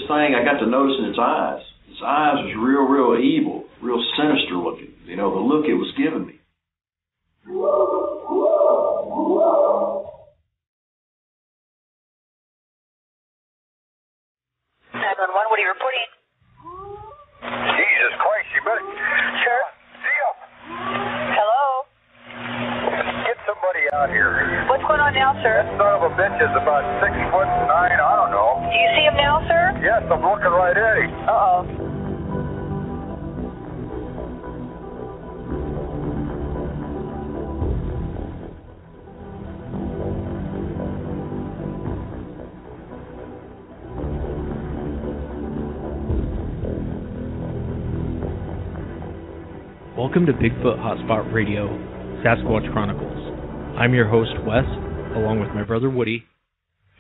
thing, I got to noticing its eyes. Its eyes was real evil, real sinister looking. You know, the look it was giving me. 911, what are you reporting? Jesus Christ, you better... Sure. Seal! Hello? Get somebody out here. What's going on now, sir? That son of a bitch is about 6'9", I don't know. Do you see him now, sir? Yes, I'm looking right at him. Uh-oh. Welcome to Bigfoot Hotspot Radio, Sasquatch Chronicles. I'm your host, Wes, along with my brother Woody,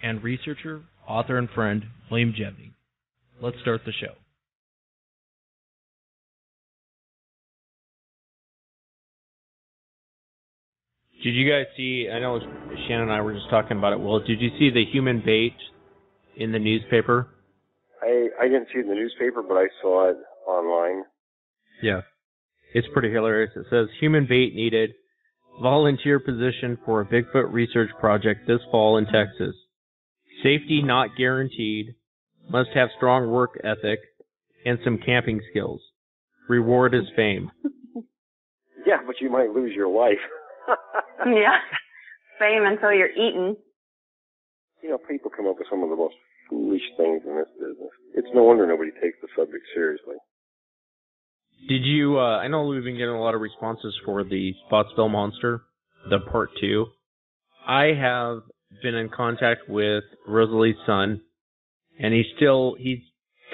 and researcher, author, and friend, William Jevney. Let's start the show. Did you guys see, I know Shannon and I were just talking about it, Will, did you see the human bait in the newspaper? I didn't see it in the newspaper, but I saw it online. Yeah. It's pretty hilarious. It says, human bait needed. Volunteer position for a Bigfoot research project this fall in Texas. Safety not guaranteed. Must have strong work ethic and some camping skills. Reward is fame. Yeah, but you might lose your life. Yeah. Fame until you're eaten. You know, people come up with some of the most foolish things in this business. It's no wonder nobody takes the subject seriously. Did you, I know we've been getting a lot of responses for the Spottsville Monster, the part 2. I have been in contact with Rosalie's son, and he's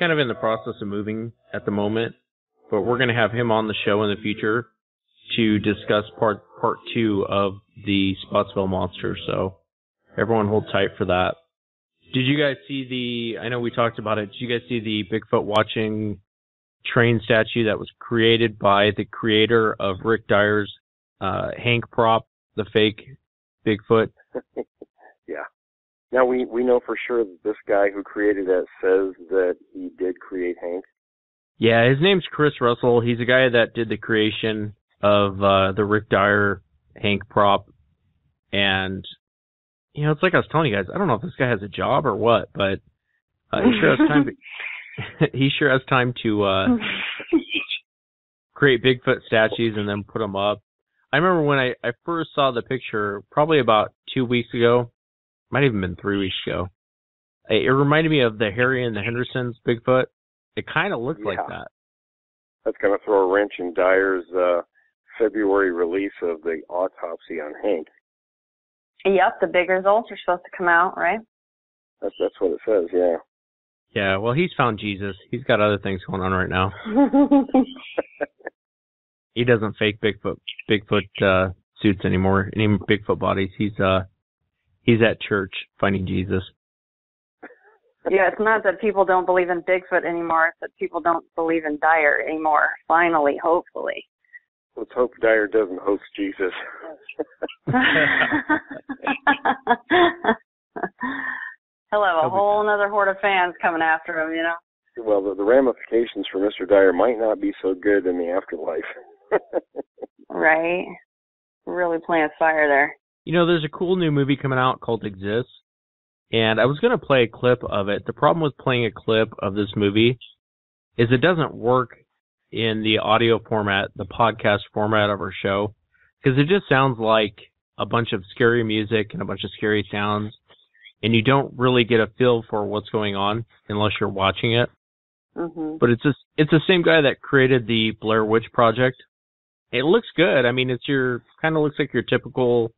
kind of in the process of moving at the moment, but we're going to have him on the show in the future to discuss part 2 of the Spottsville Monster, so everyone hold tight for that. Did you guys see I know we talked about it, did you guys see the Bigfoot watching train statue that was created by the creator of Rick Dyer's Hank prop, the fake Bigfoot? Yeah. Now we know for sure that this guy who created that says that he did create Hank. Yeah, his name's Chris Russell. He's a guy that did the creation of the Rick Dyer Hank prop. And, you know, it's like I was telling you guys, I don't know if this guy has a job or what, but he sure has time to... he sure has time to create Bigfoot statues and then put them up. I remember when I first saw the picture, probably about 2 weeks ago, might have even been 3 weeks ago. It reminded me of the Harry and the Hendersons Bigfoot. It kind of looked like that. That's going to throw a wrench in Dyer's February release of the autopsy on Hank. Yep, the big results are supposed to come out, right? That's what it says, yeah. Yeah, well, he's found Jesus. He's got other things going on right now. He doesn't fake Bigfoot suits anymore, any Bigfoot bodies. He's at church finding Jesus. Yeah, it's not that people don't believe in Bigfoot anymore. It's that people don't believe in Dyer anymore. Finally, hopefully. Let's hope Dyer doesn't host Jesus. He'll have a whole other horde of fans coming after him, you know? Well, the ramifications for Mr. Dyer might not be so good in the afterlife. Right. Really playing fire there. You know, there's a cool new movie coming out called Exist, and I was going to play a clip of it. The problem with playing a clip of this movie is it doesn't work in the audio format, the podcast format of our show, because it just sounds like a bunch of scary music and a bunch of scary sounds, and you don't really get a feel for what's going on unless you're watching it. Mm-hmm. But it's the same guy that created the Blair Witch Project. It looks good. I mean, kind of looks like your typical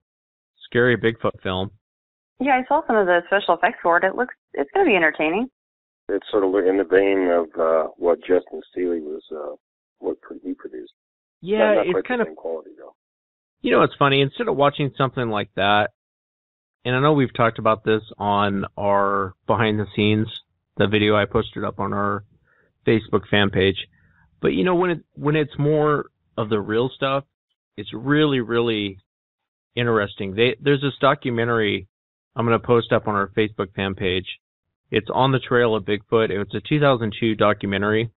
scary Bigfoot film. Yeah, I saw some of the special effects for it. It's going to be entertaining. It's sort of in the vein of what Justin Steele was, what he produced. Yeah, not it's kind of the same quality though. You know, it's funny. Instead of watching something like that, and I know we've talked about this on our behind the scenes, the video I posted up on our Facebook fan page. But you know, when it's more of the real stuff, it's really, really interesting. There's this documentary I'm going to post up on our Facebook fan page. It's On the Trail of Bigfoot. It was a 2002 documentary.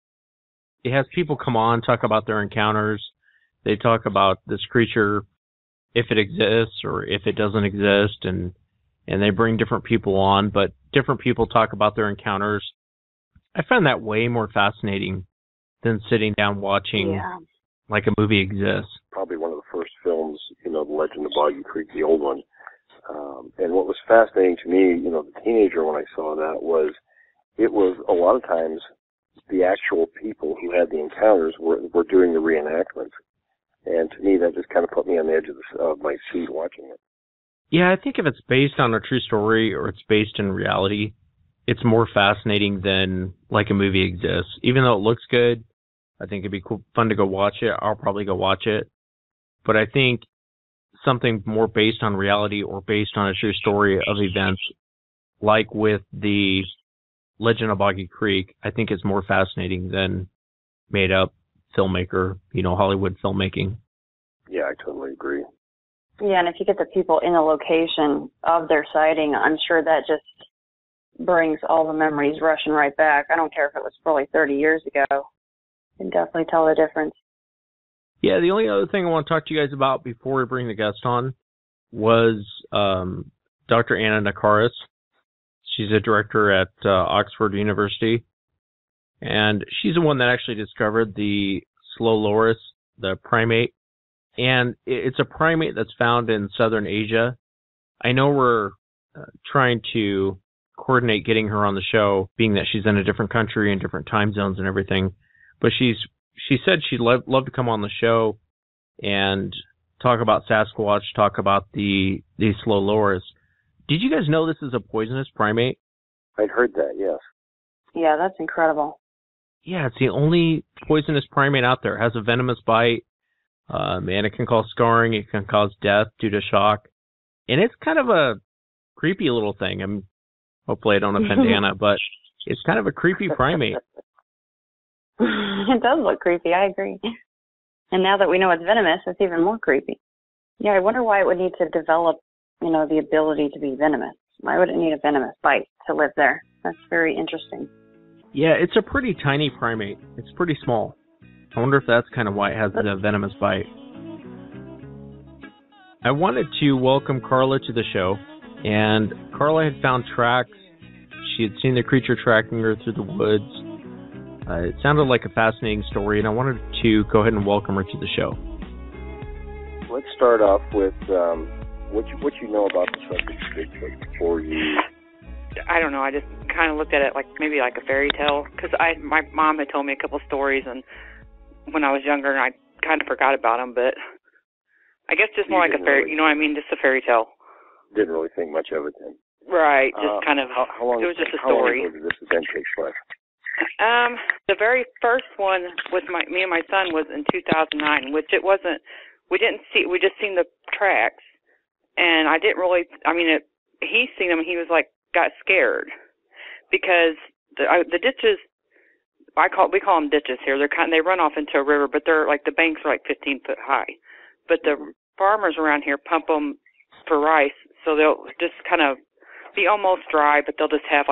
It has people come on, talk about their encounters. They talk about this creature, if it exists or if it doesn't exist, and they bring different people on, but different people talk about their encounters. I find that way more fascinating than sitting down watching like a movie exists. Probably one of the first films, The Legend of Boggy Creek, the old one. And what was fascinating to me, the teenager when I saw that was, it was a lot of times the actual people who had the encounters were doing the reenactments. And to me, that just kind of put me on the edge of my seat watching it. Yeah, I think if it's based on a true story or it's based in reality, it's more fascinating than like a movie exists. Even though it looks good, I think it'd be fun to go watch it. I'll probably go watch it. But I think something more based on reality or based on a true story of events, like with the Legend of Boggy Creek, I think is more fascinating than made up filmmaker, Hollywood filmmaking. Yeah, I totally agree. Yeah, and if you get the people in the location of their sighting, I'm sure that just brings all the memories rushing right back. I don't care if it was probably 30 years ago. You can definitely tell the difference. Yeah, the only other thing I want to talk to you guys about before we bring the guest on was Dr. Anna Nakaris. She's a director at Oxford University, and she's the one that actually discovered the Sloloris, the primate. And it's a primate that's found in southern Asia. I know we're trying to coordinate getting her on the show, being that she's in a different country and different time zones and everything. But she said she'd love to come on the show and talk about Sasquatch, talk about the Sloloris. Did you guys know this is a poisonous primate? I'd heard that, yes. Yeah, that's incredible. Yeah, it's the only poisonous primate out there. It has a venomous bite. And it can cause scarring. It can cause death due to shock. And it's kind of a creepy little thing. Hopefully I don't offend Anna, but it's kind of a creepy primate. It does look creepy, I agree. And now that we know it's venomous, it's even more creepy. Yeah, I wonder why it would need to develop, the ability to be venomous. Why would it need a venomous bite to live there? That's very interesting. Yeah, it's a pretty tiny primate. It's pretty small. I wonder if that's kind of why it has the venomous bite. I wanted to welcome Carla to the show, and Carla had found tracks. She had seen the creature tracking her through the woods. It sounded like a fascinating story, and I wanted to go ahead and welcome her to the show. Let's start off with what you know about the subject of Bigfoot before you... I don't know. I just kind of looked at it maybe like a fairy tale, because my mom had told me a couple stories, and when I was younger, and I kind of forgot about them, but I guess just more like a fairy, just a fairy tale. Didn't really think much of it then. Right, just kind of, how long, it was just a story. How long ago did this event take place? The very first one with me and my son was in 2009, which it wasn't, we just seen the tracks, and I didn't really, he seen them, and he was got scared, because the ditches, we call them ditches here. They run off into a river, but they're the banks are 15 foot high. But the farmers around here pump them for rice, so they'll just kind of be almost dry, but they'll just have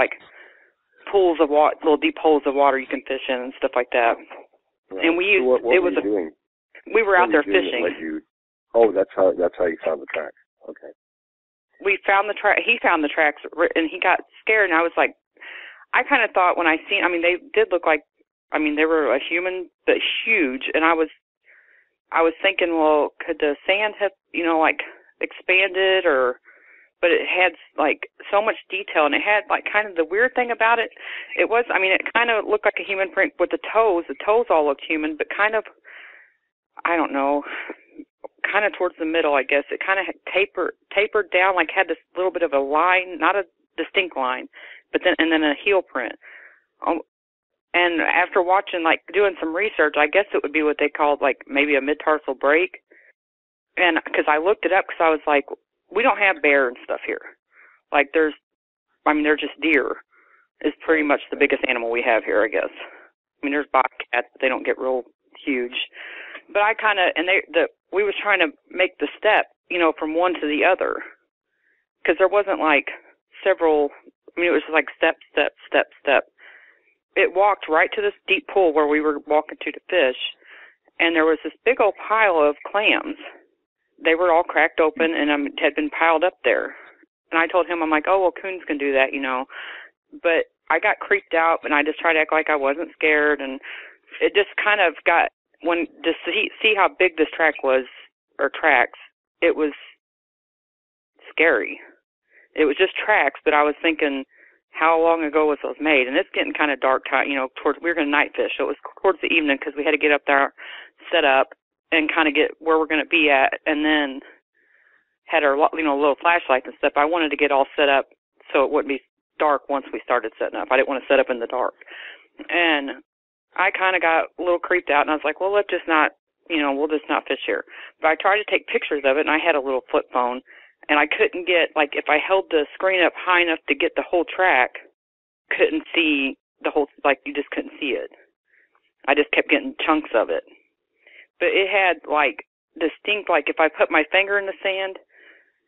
pools of water, little deep holes of water you can fish in and stuff like that. Right. And we used what were you doing? We were out there fishing. That's how you found the tracks. Okay. We found the track. He found the tracks, and he got scared. And I was I kind of thought when I seen, they did look like. They were a human, but huge, and I was thinking, well, could the sand have, expanded, but it had, so much detail, and it had, kind of the weird thing about it, it was, it kind of looked like a human print with the toes all looked human, but kind of, I don't know, kind of towards the middle, I guess, it kind of tapered down, had this little bit of a line, not a distinct line, but then a heel print. And after watching, doing some research, I guess it would be what they called, maybe a mid-tarsal break. And because I looked it up, because I was we don't have bear and stuff here. They're just deer is pretty much the biggest animal we have here, I guess. There's bobcats, but they don't get real huge. But I kind of, and we was trying to make the step, from one to the other. Because there wasn't, several I mean, it was like step, step, step, step. It walked right to this deep pool where we were walking to fish, and there was this big old pile of clams. They were all cracked open and had been piled up there. And I told him, I'm like, oh, well, coons can do that, you know. But I got creeped out, and I just tried to act like I wasn't scared, and it just kind of got, when to see how big this track was, or tracks, it was scary. It was just tracks, but I was thinking, how long ago was those made? And it's getting kind of dark time, you know, we were going to night fish, so it was towards the evening because we had to get up there, set up, and kind of get where we're going to be at, and then had our, you know, little flashlights and stuff. I wanted to get all set up so it wouldn't be dark once we started setting up. I didn't want to set up in the dark. And I kind of got a little creeped out, and I was like, well, let's just not, you know, we'll just not fish here. But I tried to take pictures of it, and I had a little flip phone, and I couldn't get, like, if I held the screen up high enough to get the whole track, couldn't see the whole, like, you just couldn't see it. I just kept getting chunks of it. But it had, like, distinct, like, if I put my finger in the sand,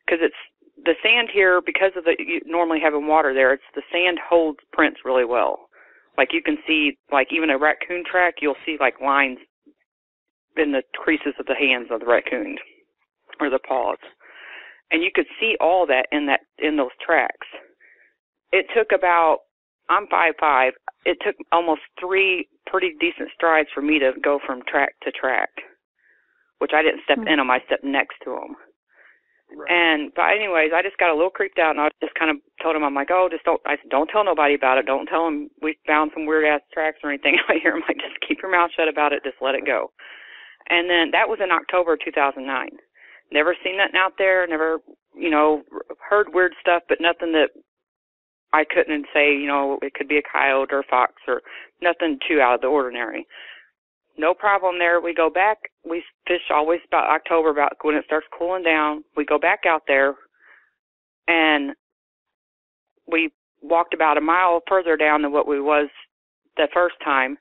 because it's, the sand here, because of the, you normally having water there, it's, the sand holds prints really well. Like, you can see, like, even a raccoon track, you'll see, like, lines in the creases of the hands of the raccoon, or the paws. And you could see all that in those tracks. It took about, I'm 5'5", it took almost 3 pretty decent strides for me to go from track to track, which I didn't step in them, I stepped next to them. Right. But anyways, I just got a little creeped out, and I just kind of told him, I'm like, oh, don't tell nobody about it. Don't tell them we found some weird-ass tracks or anything out here. I'm like, just keep your mouth shut about it. Just let it go. And then that was in October 2009. Never seen nothing out there, never, you know, heard weird stuff, but nothing that I couldn't say, you know, it could be a coyote or a fox or nothing too out of the ordinary. No problem there. We go back. We fish always about October, about when it starts cooling down. We go back out there, and we walked about a mile further down than what we was the first time,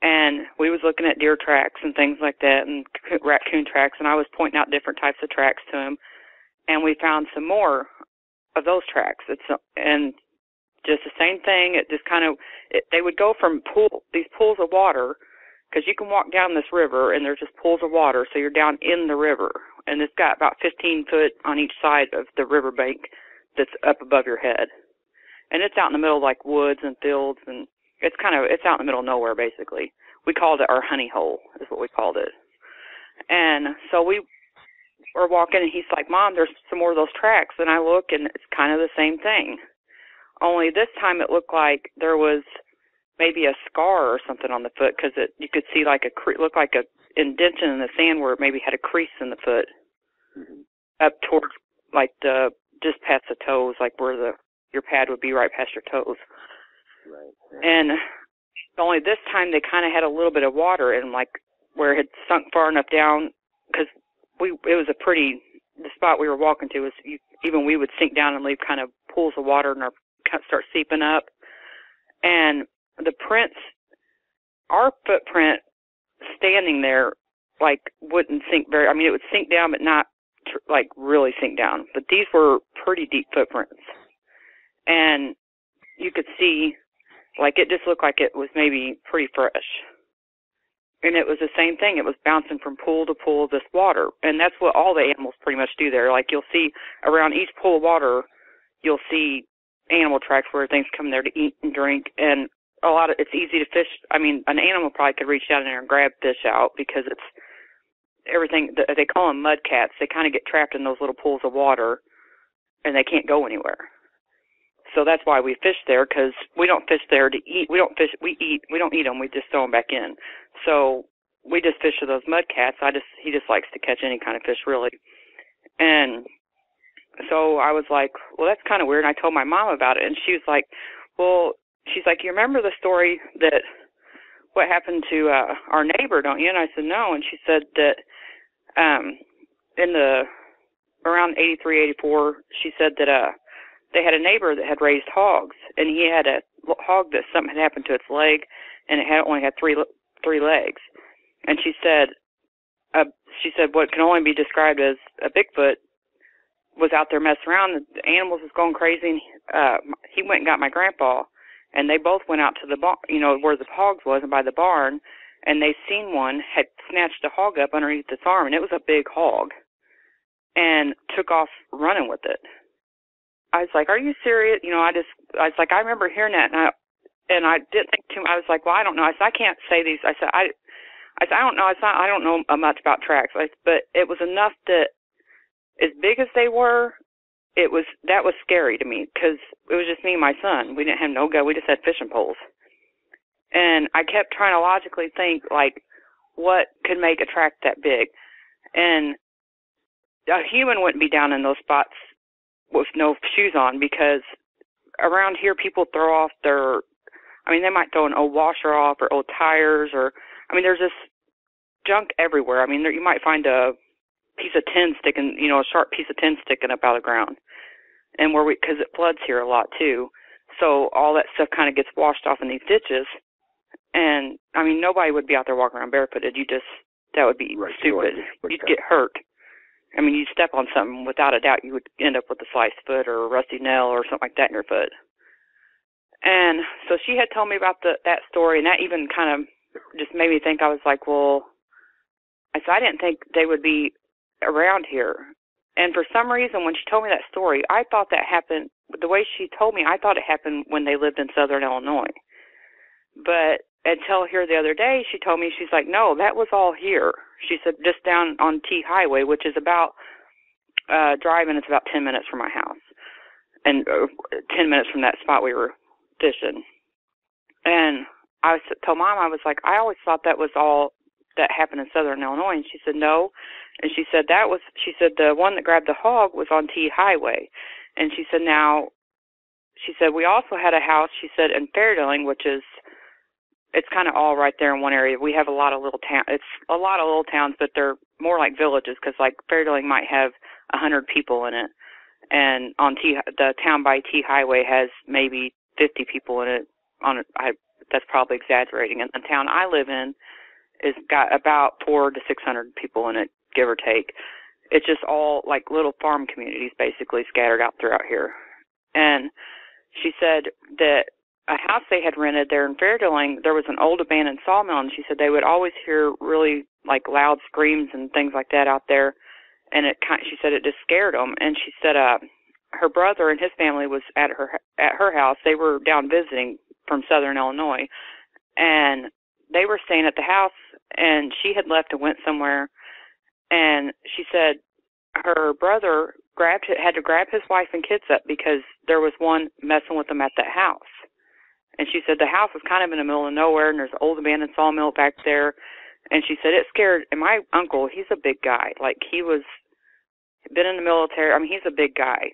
and we was looking at deer tracks and things like that and raccoon tracks, and I was pointing out different types of tracks to him, and we found some more of those tracks. And just the same thing. It just kind of, they would go from these pools of water, because you can walk down this river, and there's just pools of water, so you're down in the river. And it's got about 15 foot on each side of the riverbank that's up above your head. And it's out in the middle of, like, woods and fields, and it's out in the middle of nowhere, basically. We called it our honey hole, is what we called it. And so we were walking, and he's like, Mom, there's some more of those tracks. And I look, and it's kind of the same thing. Only this time it looked like there was maybe a scar or something on the foot, because you could see like looked like a indentation in the sand where it maybe had a crease in the foot, up towards like just past the toes, like where your pad would be right past your toes. Right. And only this time they kind of had a little bit of water, and like where it had sunk far enough down, because it was the spot we were walking to was even we would sink down and leave kind of pools of water and start seeping up, and the prints, our footprint standing there, like, wouldn't sink it would sink down, but not, like, really sink down. But these were pretty deep footprints. And you could see, like, it just looked like it was maybe pretty fresh. And it was the same thing. It was bouncing from pool to pool of this water. And that's what all the animals pretty much do there. Like, you'll see around each pool of water, you'll see animal tracks where things come there to eat and drink, and it's easy to fish. I mean, an animal probably could reach down there and grab fish out, because it's everything, they call them mud cats. They kind of get trapped in those little pools of water, and they can't go anywhere. So that's why we fish there, because we don't fish there to eat. We don't eat them. We just throw them back in. So we just fish with those mud cats. He just likes to catch any kind of fish, really. And so I was like, well, that's kind of weird. And I told my mom about it, and she was like, well, you remember the story that what happened to our neighbor, don't you? And I said, no. And she said that in around 83, 84, she said that they had a neighbor that had raised hogs, and he had a hog that something had happened to its leg, and it only had three legs. And she said what can only be described as a Bigfoot was out there messing around. The animals was going crazy, and he went and got my grandpa, and they both went out to the barn, where the hogs was, and by the barn, and they seen one had snatched a hog up underneath its arm, and it was a big hog, and took off running with it. I was like, "Are you serious?" I was like, I remember hearing that, and I didn't think too much. I was like, "Well, I don't know." I said, "I can't say these." I said, I don't know. I don't know much about tracks, but it was enough that, as big as they were, that was scary to me, because it was just me and my son. We didn't have no gun. We just had fishing poles. And I kept trying to logically think, like, what could make a track that big? And a human wouldn't be down in those spots with no shoes on, because around here people throw off they might throw an old washer off or old tires, or, there's this junk everywhere. You might find a piece of tin sticking, a sharp piece of tin sticking up out of the ground. And because it floods here a lot too. So all that stuff kind of gets washed off in these ditches. And, nobody would be out there walking around barefooted. That would be stupid. You'd get hurt. You'd step on something, without a doubt you would end up with a sliced foot or a rusty nail or something like that in your foot. And so she had told me about that story, and that even kind of just made me think. I was like, well, I didn't think they would be around here. And for some reason, when she told me that story, I thought that happened, the way she told me, I thought it happened when they lived in southern Illinois. But until here the other day, she told me, she's like, no, that was all here. She said, just down on T Highway, which is about, driving, it's about 10 minutes from my house. And 10 minutes from that spot we were fishing. And I told Mom, I was like, I always thought that was all that happened in southern Illinois. And she said, no. And she said the one that grabbed the hog was on T Highway. And she said, we also had a house, she said, in Fairdealing, which is, it's kind of all right there in one area. We have a lot of little towns. It's a lot of little towns, but they're more like villages, because like Fairdealing might have 100 people in it. And the town by T Highway has maybe 50 people in it. That's probably exaggerating. And the town I live in has got about 400 to 600 people in it, give or take. It's just all like little farm communities basically scattered out throughout here. And she said that a house they had rented there in Fairdealing, there was an old abandoned sawmill, and she said they would always hear really like loud screams and things like that out there. And she said it just scared them. And she said her brother and his family was at her house. They were down visiting from southern Illinois, and they were staying at the house, and she had left and went somewhere. And she said her brother had to grab his wife and kids up because there was one messing with them at that house. And she said the house was kind of in the middle of nowhere, and there's an old abandoned sawmill back there. And she said it scared, and my uncle, he's a big guy. Like, been in the military. He's a big guy.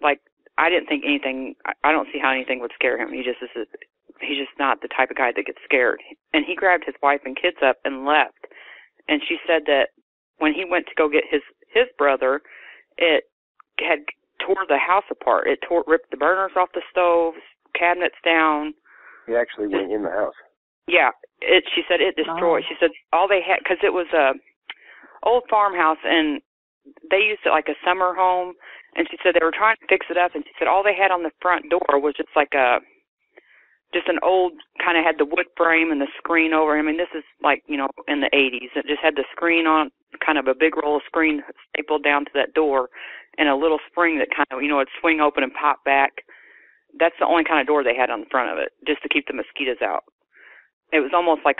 Like, I didn't think anything, I don't see how anything would scare him. He's just not the type of guy that gets scared. And he grabbed his wife and kids up and left. And she said that when he went to go get his brother, it had tore the house apart. It ripped the burners off the stoves, cabinets down. He actually went in the house. Yeah. She said it destroyed. She said all they had, because it was a old farmhouse, and they used it like a summer home. And she said they were trying to fix it up, and she said all they had on the front door was just like just an old, kind of had the wood frame and the screen over. This is like, in the 80s. It just had the screen on, kind of a big roll of screen stapled down to that door, and a little spring that kind of, it'd swing open and pop back. That's the only kind of door they had on the front of it, just to keep the mosquitoes out. It was almost like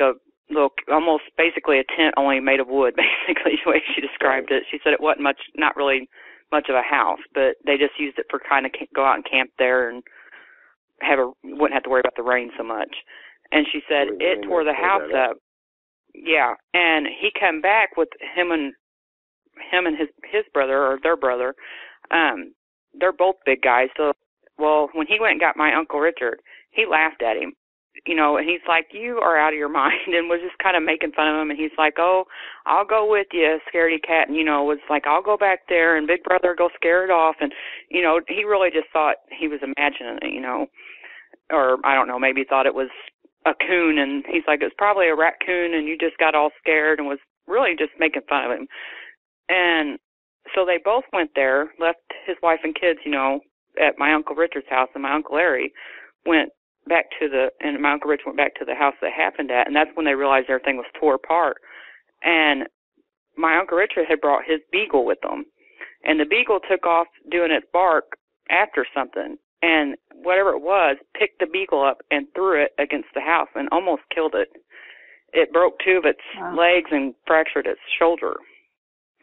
almost basically a tent, only made of wood, basically, the way she described it. She said it wasn't not really much of a house, but they just used it for kind of go out and camp there and wouldn't have to worry about the rain so much. And she said it tore the house up. Yeah, and he come back with him and his brother, or their brother. They're both big guys. So, well, when he went and got my Uncle Richard, he laughed at him. And he's like, you are out of your mind, and was just kind of making fun of him. And he's like, oh, I'll go with you, scaredy cat. And, was like, I'll go back there, and Big Brother go scare it off. And, he really just thought he was imagining it, or I don't know, maybe thought it was a coon. And he's like, it's probably a raccoon, and you just got all scared, and was really just making fun of him. And so they both went there, left his wife and kids, at my Uncle Richard's house, and my Uncle Larry went back and my Uncle Rich went back to the house that happened at, and that's when they realized everything was tore apart. And my Uncle Richard had brought his beagle with him, and the beagle took off doing its bark after something, and whatever it was, picked the beagle up and threw it against the house and almost killed it. It broke 2 of its legs and fractured its shoulder.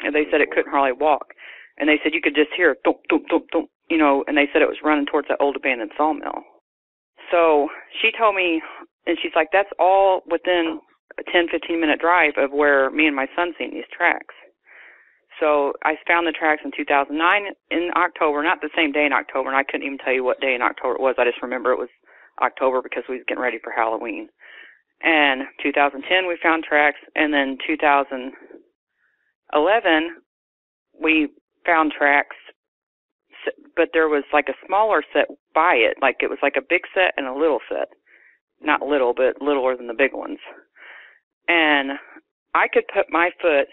And they said it couldn't hardly walk. And they said you could just hear thump, thump, thump, thump, and they said it was running towards that old abandoned sawmill. So she told me, and she's like, that's all within a 10, 15-minute drive of where me and my son seen these tracks. So I found the tracks in 2009 in October, not the same day in October, and I couldn't even tell you what day in October it was. I just remember it was October because we was getting ready for Halloween. And 2010 we found tracks, and then 2011 we found tracks, but there was like a smaller set by it. Like it was like a big set and a little set. Not little, but littler than the big ones. And I could put my foot,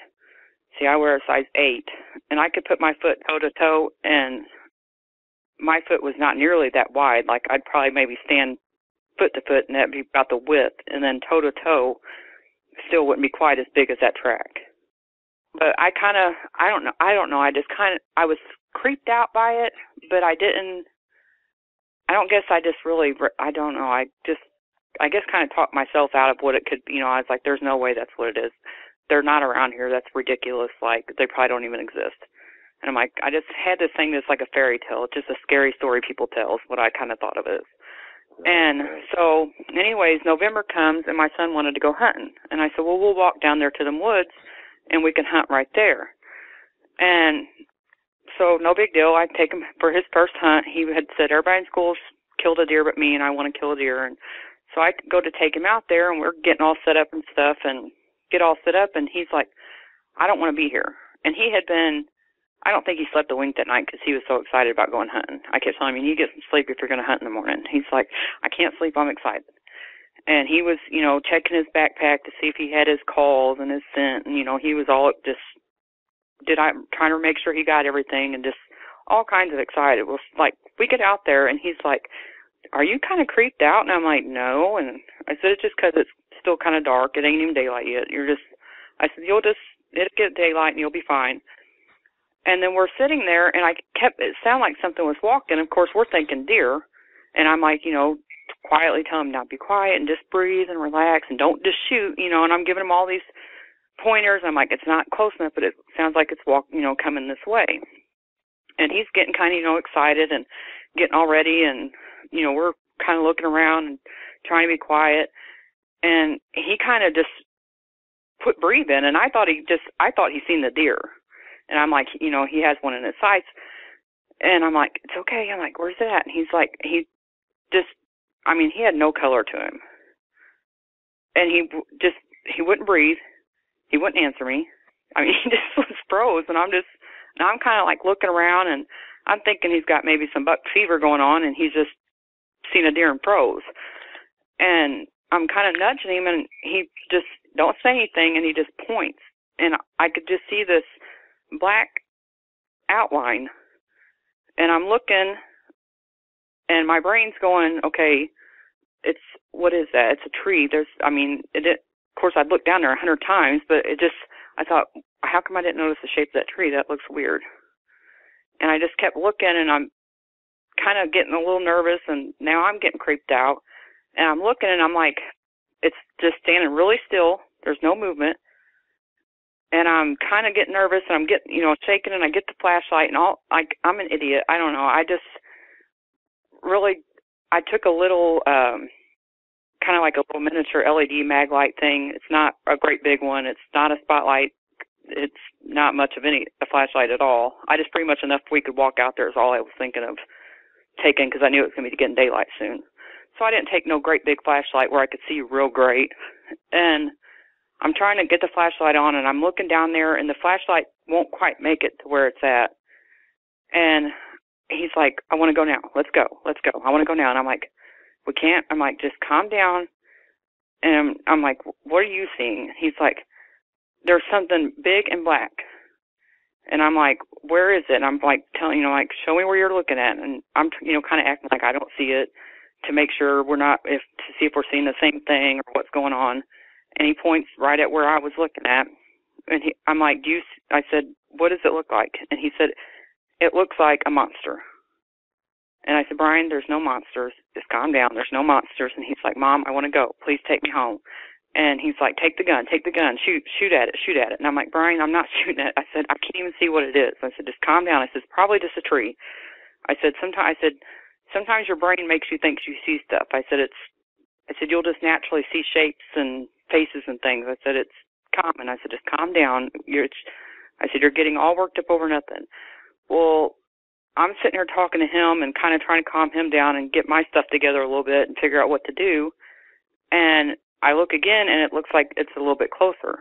see, I wear a size 8, and I could put my foot toe to toe, and my foot was not nearly that wide. Like I'd probably maybe stand foot to foot, and that'd be about the width, and then toe to toe still wouldn't be quite as big as that track. But I don't know, I was creeped out by it, but I don't know, I guess kind of talked myself out of what it could, I was like, there's no way that's what it is. They're not around here. That's ridiculous. Like, they probably don't even exist. And I'm like, I just had this thing that's like a fairy tale. It's just a scary story people tell is what I kind of thought of it as. And so, anyways, November comes, and my son wanted to go hunting. And I said, well, we'll walk down there to them woods, and we can hunt right there. And so, no big deal. I take him for his first hunt. He had said, everybody in school's killed a deer but me, and I want to kill a deer. And so I go to take him out there, and we're getting all set up and stuff, and get all set up, and he's like, I don't want to be here. And he had been, I don't think he slept a wink that night because he was so excited about going hunting. I kept telling him, you get some sleep if you're going to hunt in the morning. He's like, I can't sleep, I'm excited. And he was, checking his backpack to see if he had his calls and his scent, and, he was all just, trying to make sure he got everything, and just all kinds of excited. Well, like, we get out there, and he's like, are you kind of creeped out? And I'm like, no. And I said, it's just because it's still kind of dark. It ain't even daylight yet. I said, it'll get daylight and you'll be fine. And then we're sitting there, and it sounded like something was walking. Of course, we're thinking deer. And I'm like, quietly telling him, now be quiet and just breathe and relax and don't just shoot, and I'm giving him all these pointers. I'm like, it's not close enough, but it sounds like it's coming this way. And he's getting kind of, excited and getting all ready, and, we're kind of looking around and trying to be quiet. And he kind of just put breathe in, and I thought he'd seen the deer. And I'm like, he has one in his sights. And I'm like, it's okay. I'm like, where's it at? And he's like, he had no color to him. And he wouldn't breathe. He wouldn't answer me. He just was froze, and I'm kind of like looking around, and I'm thinking he's got maybe some buck fever going on, and he's just seen a deer and froze. And I'm kind of nudging him, and he just don't say anything, and he just points. And I could just see this black outline. And I'm looking, and my brain's going, okay, what is that? It's a tree. Of course, I'd looked down there 100 times, but I thought, how come I didn't notice the shape of that tree? That looks weird. And I just kept looking, and I'm kind of getting a little nervous, and now I'm getting creeped out. And I'm looking, and I'm like, it's just standing really still. There's no movement. And I'm kind of getting nervous, and I'm getting, shaking, and I get the flashlight, and I'm an idiot. I don't know. I took a little, kind of like a little miniature LED mag light thing. It's not a great big one. It's not a spotlight. It's not much of a flashlight at all. I just pretty much enough we could walk out there is all I was thinking of taking, because I knew it was going to be getting daylight soon. So I didn't take no great big flashlight where I could see real great. And I'm trying to get the flashlight on, and I'm looking down there, and the flashlight won't quite make it to where it's at. And he's like, I want to go now. Let's go. I want to go now. And I'm like, we can't. I'm like, just calm down. And I'm like, what are you seeing? He's like, there's something big and black. And I'm like, where is it? And I'm like telling, like, show me where you're looking at. And I'm, kind of acting like I don't see it to make sure to see if we're seeing the same thing or what's going on. And he points right at where I was looking at. And I'm like, I said, what does it look like? And he said, it looks like a monster. And I said, Brian, there's no monsters. Just calm down. There's no monsters. And he's like, Mom, I want to go. Please take me home. And he's like, take the gun, shoot at it. And I'm like, Brian, I'm not shooting at it. I said, I can't even see what it is. I said, just calm down. I said, it's probably just a tree. I said, sometimes your brain makes you think you see stuff. I said, you'll just naturally see shapes and faces and things. I said, it's common. I said, just calm down. I said, you're getting all worked up over nothing. Well, I'm sitting here talking to him and kind of trying to calm him down and get my stuff together a little bit and figure out what to do. And I look again, and it looks like it's a little bit closer.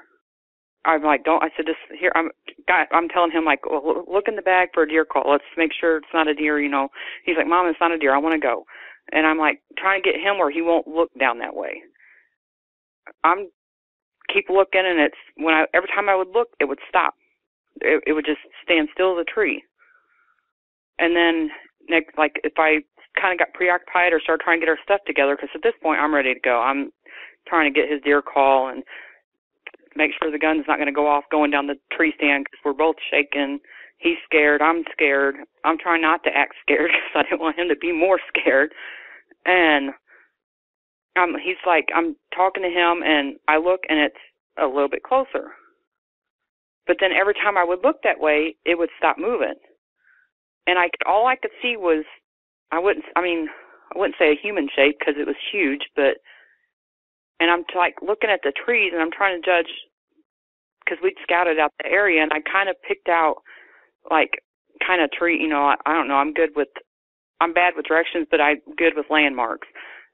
I'm like, I said, just here, I'm telling him, like, well, look in the bag for a deer call. Let's make sure it's not a deer, He's like, Mom, it's not a deer. I want to go. And I'm like, trying to get him where he won't look down that way. I'm keep looking, and every time I would look, it would stop. It would just stand still as a tree. And then, like, if I kind of got preoccupied or started trying to get our stuff together, because at this point I'm ready to go. I'm trying to get his deer call and make sure the gun's not going to go off going down the tree stand because we're both shaking. He's scared. I'm scared. I'm trying not to act scared because I didn't want him to be more scared. And he's like, I'm talking to him, and I look, and it's a little bit closer. But then every time I would look that way, it would stop moving. And all I could see was, I wouldn't say a human shape because it was huge, and I'm like looking at the trees, and I'm trying to judge, because we'd scouted out the area, and I kind of picked out like kind of tree, I don't know, I'm bad with directions, but I'm good with landmarks.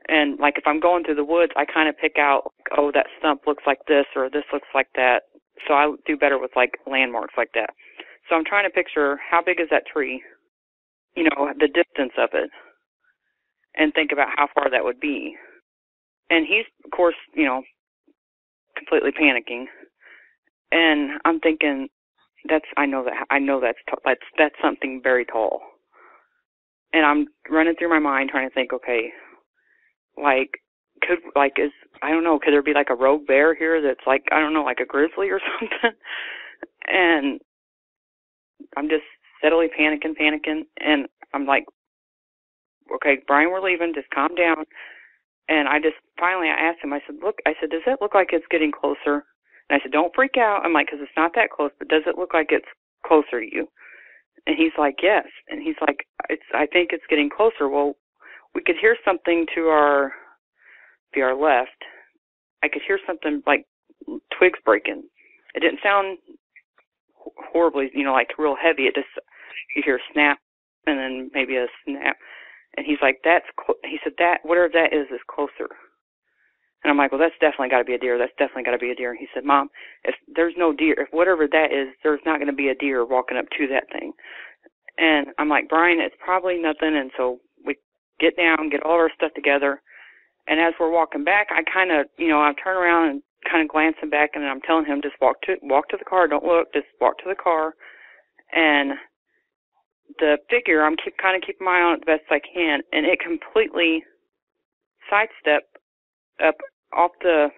And like if I'm going through the woods, I kind of pick out, oh, that stump looks like this, or this looks like that. So I do better with like landmarks like that. So I'm trying to picture how big is that tree, the distance of it, and think about how far that would be. And he's, of course, completely panicking. And I'm thinking, that's something very tall. And I'm running through my mind trying to think, okay, could there be like a rogue bear here that's like, I don't know, like a grizzly or something? And I'm just steadily panicking. And I'm like, okay, Brian, we're leaving. Just calm down. And I asked him, I said, does it look like it's getting closer? And I said, don't freak out. I'm like, because it's not that close, but does it look like it's closer to you? And he's like, yes. And he's like, I think it's getting closer. Well, we could hear something to our left. I could hear something like twigs breaking. It didn't sound horribly, like real heavy. It just, you hear snap and then maybe a snap. And he's like, he said, whatever that is closer. And I'm like, well, that's definitely got to be a deer. That's definitely got to be a deer. And he said, Mom, if there's no deer, if whatever that is, there's not going to be a deer walking up to that thing. And I'm like, Brian, it's probably nothing. And so we get down, get all our stuff together. And as we're walking back, I kind of, I turn around and kind of glancing back, and I'm telling him, just walk to the car. Don't look. Just walk to the car. And the figure, I'm kind of keeping my eye on it the best I can, and it completely sidestepped up off because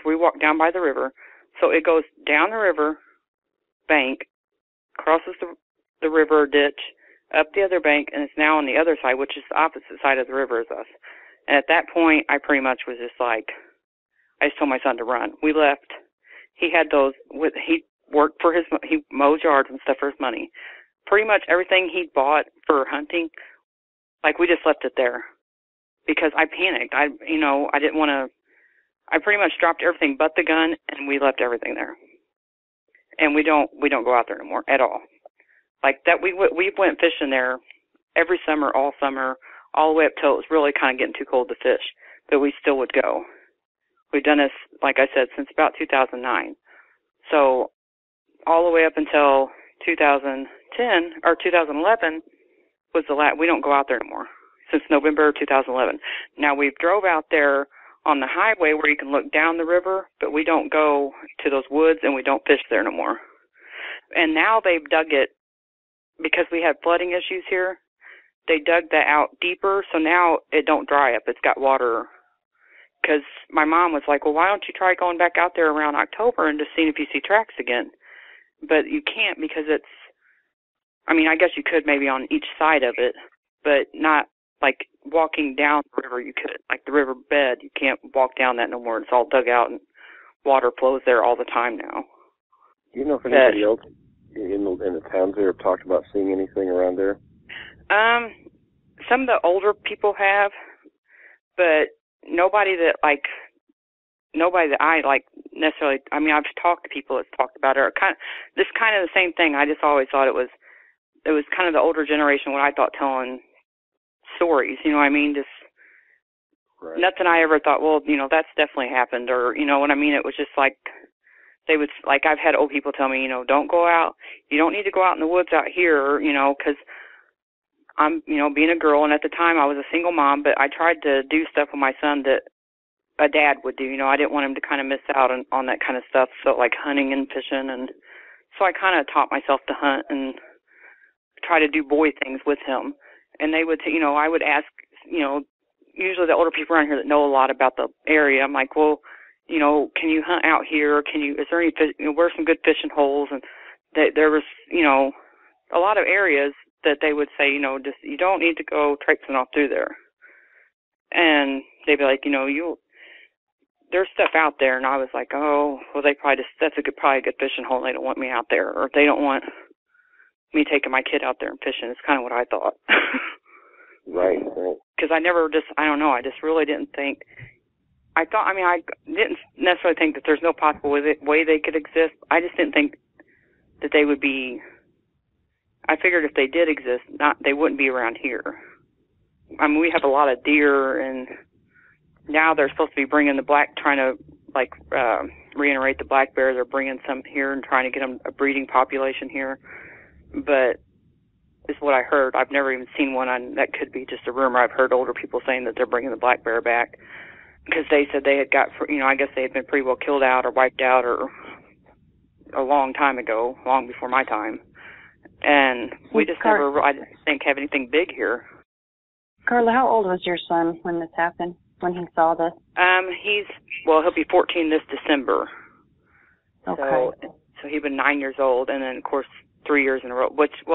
we walked down by the river. So it goes down the river bank, crosses the river ditch, up the other bank, and it's now on the other side, which is the opposite side of the river as us. And at that point, I pretty much was just like, I just told my son to run. We left. He had he worked for he mows yards and stuff for his money. Pretty much everything he bought for hunting, like we just left it there because I panicked. I didn't want to, I pretty much dropped everything but the gun, and we left everything there. And we don't go out there anymore at all. Like that, we went fishing there every summer, all the way up till it was really kind of getting too cold to fish. But we still would go. We've done this, like I said, since about 2009. So all the way up until 2010 or 2011 was the last. We don't go out there anymore since November 2011. Now we've drove out there on the highway where you can look down the river, but we don't go to those woods and we don't fish there no more. And now they've dug it, because we have flooding issues here, they dug that out deeper, so now it don't dry up. It's got water. Because my mom was like, well, why don't you try going back out there around October and just seeing if you see tracks again? But you can't, because it's, I mean, I guess you could maybe on each side of it, but not like walking down the river you could. Like the river bed, you can't walk down that no more. It's all dug out and water flows there all the time now. Do you know if anybody else in the towns there have talked about seeing anything around there? Some of the older people have, but nobody that I like necessarily. I mean, I've talked to people that's talked about it. Or kind of the same thing. I just always thought it was kind of the older generation, what I thought, telling stories. You know what I mean? Just right. Nothing I ever thought, well, you know, that's definitely happened, or you know what I mean? It was just like they would, like I've had old people tell me, you know, don't go out. You don't need to go out in the woods out here, you know, because I'm, you know, being a girl, and at the time I was a single mom, but I tried to do stuff with my son that a dad would do. You know, I didn't want him to kind of miss out on that kind of stuff, so like hunting and fishing, and so I kind of taught myself to hunt and try to do boy things with him. And they would, you know, I would ask, you know, usually the older people around here that know a lot about the area, I'm like, well, you know, can you hunt out here? Is there any, you know, where's some good fishing holes? And there was, you know, a lot of areas that they would say, you know, just, you don't need to go traipsing off through there. And they'd be like, you know, there's stuff out there. And I was like, oh, well, they probably that's probably a good fishing hole. They don't want me out there, or they don't want me taking my kid out there and fishing. It's kind of what I thought. Right. Because I just really didn't think, I didn't necessarily think that there's no possible way they could exist. I just didn't think that they would be, I figured if they did exist, they wouldn't be around here. I mean, we have a lot of deer, and now they're supposed to be bringing trying to reiterate the black bear. They're bringing some here and trying to get them a breeding population here. But it's what I heard. I've never even seen one. That could be just a rumor. I've heard older people saying that they're bringing the black bear back because they said they had I guess they had been pretty well killed out or wiped out or a long time ago, long before my time. And we just never, I didn't think, have anything big here. Carla, how old was your son when this happened, when he saw this? He'll be 14 this December. Okay. So he'd been 9 years old, and then, of course, 3 years in a row,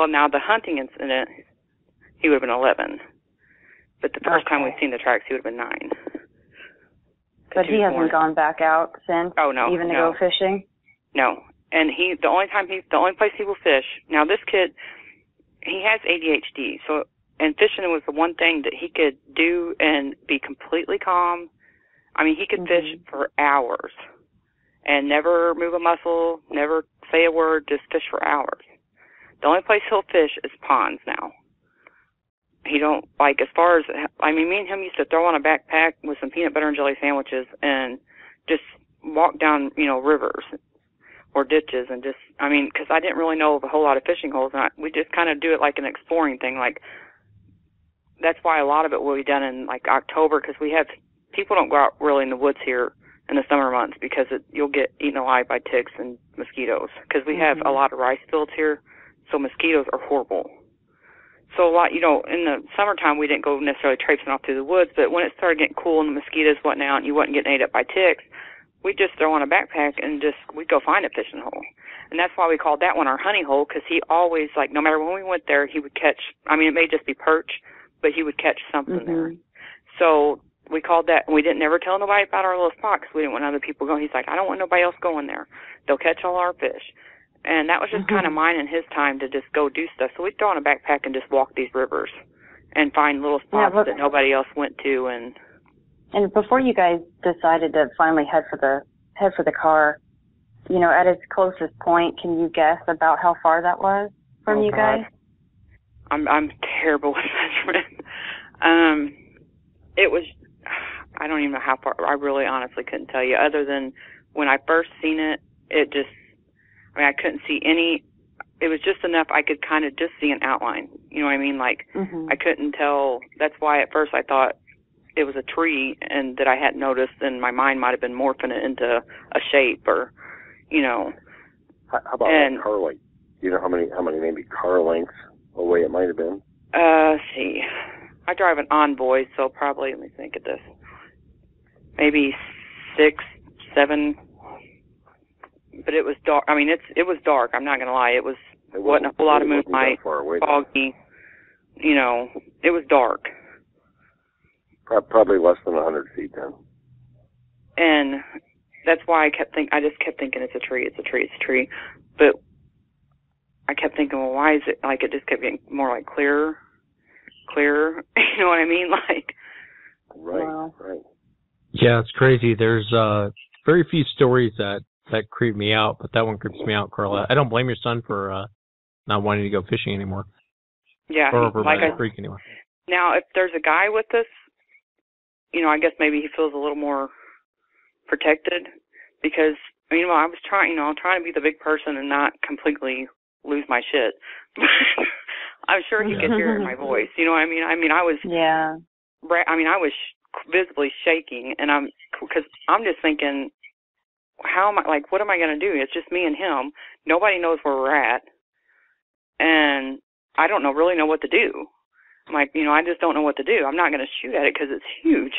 now the hunting incident, he would have been 11. But the first time we've seen the tracks, he would have been 9. But he hasn't gone back out since? Oh, no. Even to go fishing? No. And the only place he will fish, now this kid, he has ADHD, and fishing was the one thing that he could do and be completely calm. I mean, he could fish for hours and never move a muscle, never say a word, just fish for hours. The only place he'll fish is ponds now. He don't, like, as far as, I mean, me and him used to throw on a backpack with some peanut butter and jelly sandwiches and just walk down, you know, rivers or ditches and just, I mean, because I didn't really know of a whole lot of fishing holes, and we just kind of do it like an exploring thing. Like, that's why a lot of it will be done in, like, October, because people don't go out really in the woods here in the summer months because you'll get eaten alive by ticks and mosquitoes, because we have a lot of rice fields here, so mosquitoes are horrible. So a lot, you know, in the summertime we didn't go necessarily traipsing off through the woods, but when it started getting cool and the mosquitoes went out and you wasn't getting ate up by ticks, we'd just throw on a backpack and we'd go find a fishing hole. And that's why we called that one our honey hole, because he always, like, no matter when we went there, he would catch, I mean, it may just be perch, but he would catch something there. So we called that, and we didn't never tell nobody about our little spot because we didn't want other people going. He's like, I don't want nobody else going there. They'll catch all our fish. And that was just kind of mine and his time to just go do stuff. So we'd throw on a backpack and just walk these rivers and find little spots that nobody else went to. And before you guys decided to finally head for the car, you know, at its closest point, can you guess about how far that was from you guys? I'm terrible with measurement. It was, I don't even know how far. I really honestly couldn't tell you, other than when I first seen it, it just, I mean, I couldn't see any, it was just enough I could kind of just see an outline. You know what I mean? Like, I couldn't tell. That's why at first I thought it was a tree and that I hadn't noticed, and my mind might have been morphing it into a shape, or, you know. How about car light? you know how many maybe car lengths away it might have been? Let's see. I drive an Envoy, so probably, let me think of this. Maybe 6, 7. But it was dark. I mean, it was dark. I'm not gonna lie. It wasn't a whole lot of moonlight, foggy. You know, it was dark. Probably less than 100 feet then. And that's why I just kept thinking it's a tree, it's a tree, it's a tree. But I kept thinking, well, why is it, like, it just kept getting more, like, clearer. You know what I mean? Like, right, wow. Right. Yeah, it's crazy. There's very few stories that creep me out, but that one creeps me out, Carla. I don't blame your son for not wanting to go fishing anymore. Yeah, or over like by the creek anymore. Now, if there's a guy with us, you know, I guess maybe he feels a little more protected because, you know, I was trying, I'm trying to be the big person and not completely lose my shit. I'm sure he could hear it in my voice. You know what I mean? I was, yeah. I was visibly shaking, and because I'm just thinking, how am I, like, what am I going to do? It's just me and him. Nobody knows where we're at, and I don't really know what to do. I'm like, you know, I just don't know what to do. I'm not going to shoot at it because it's huge.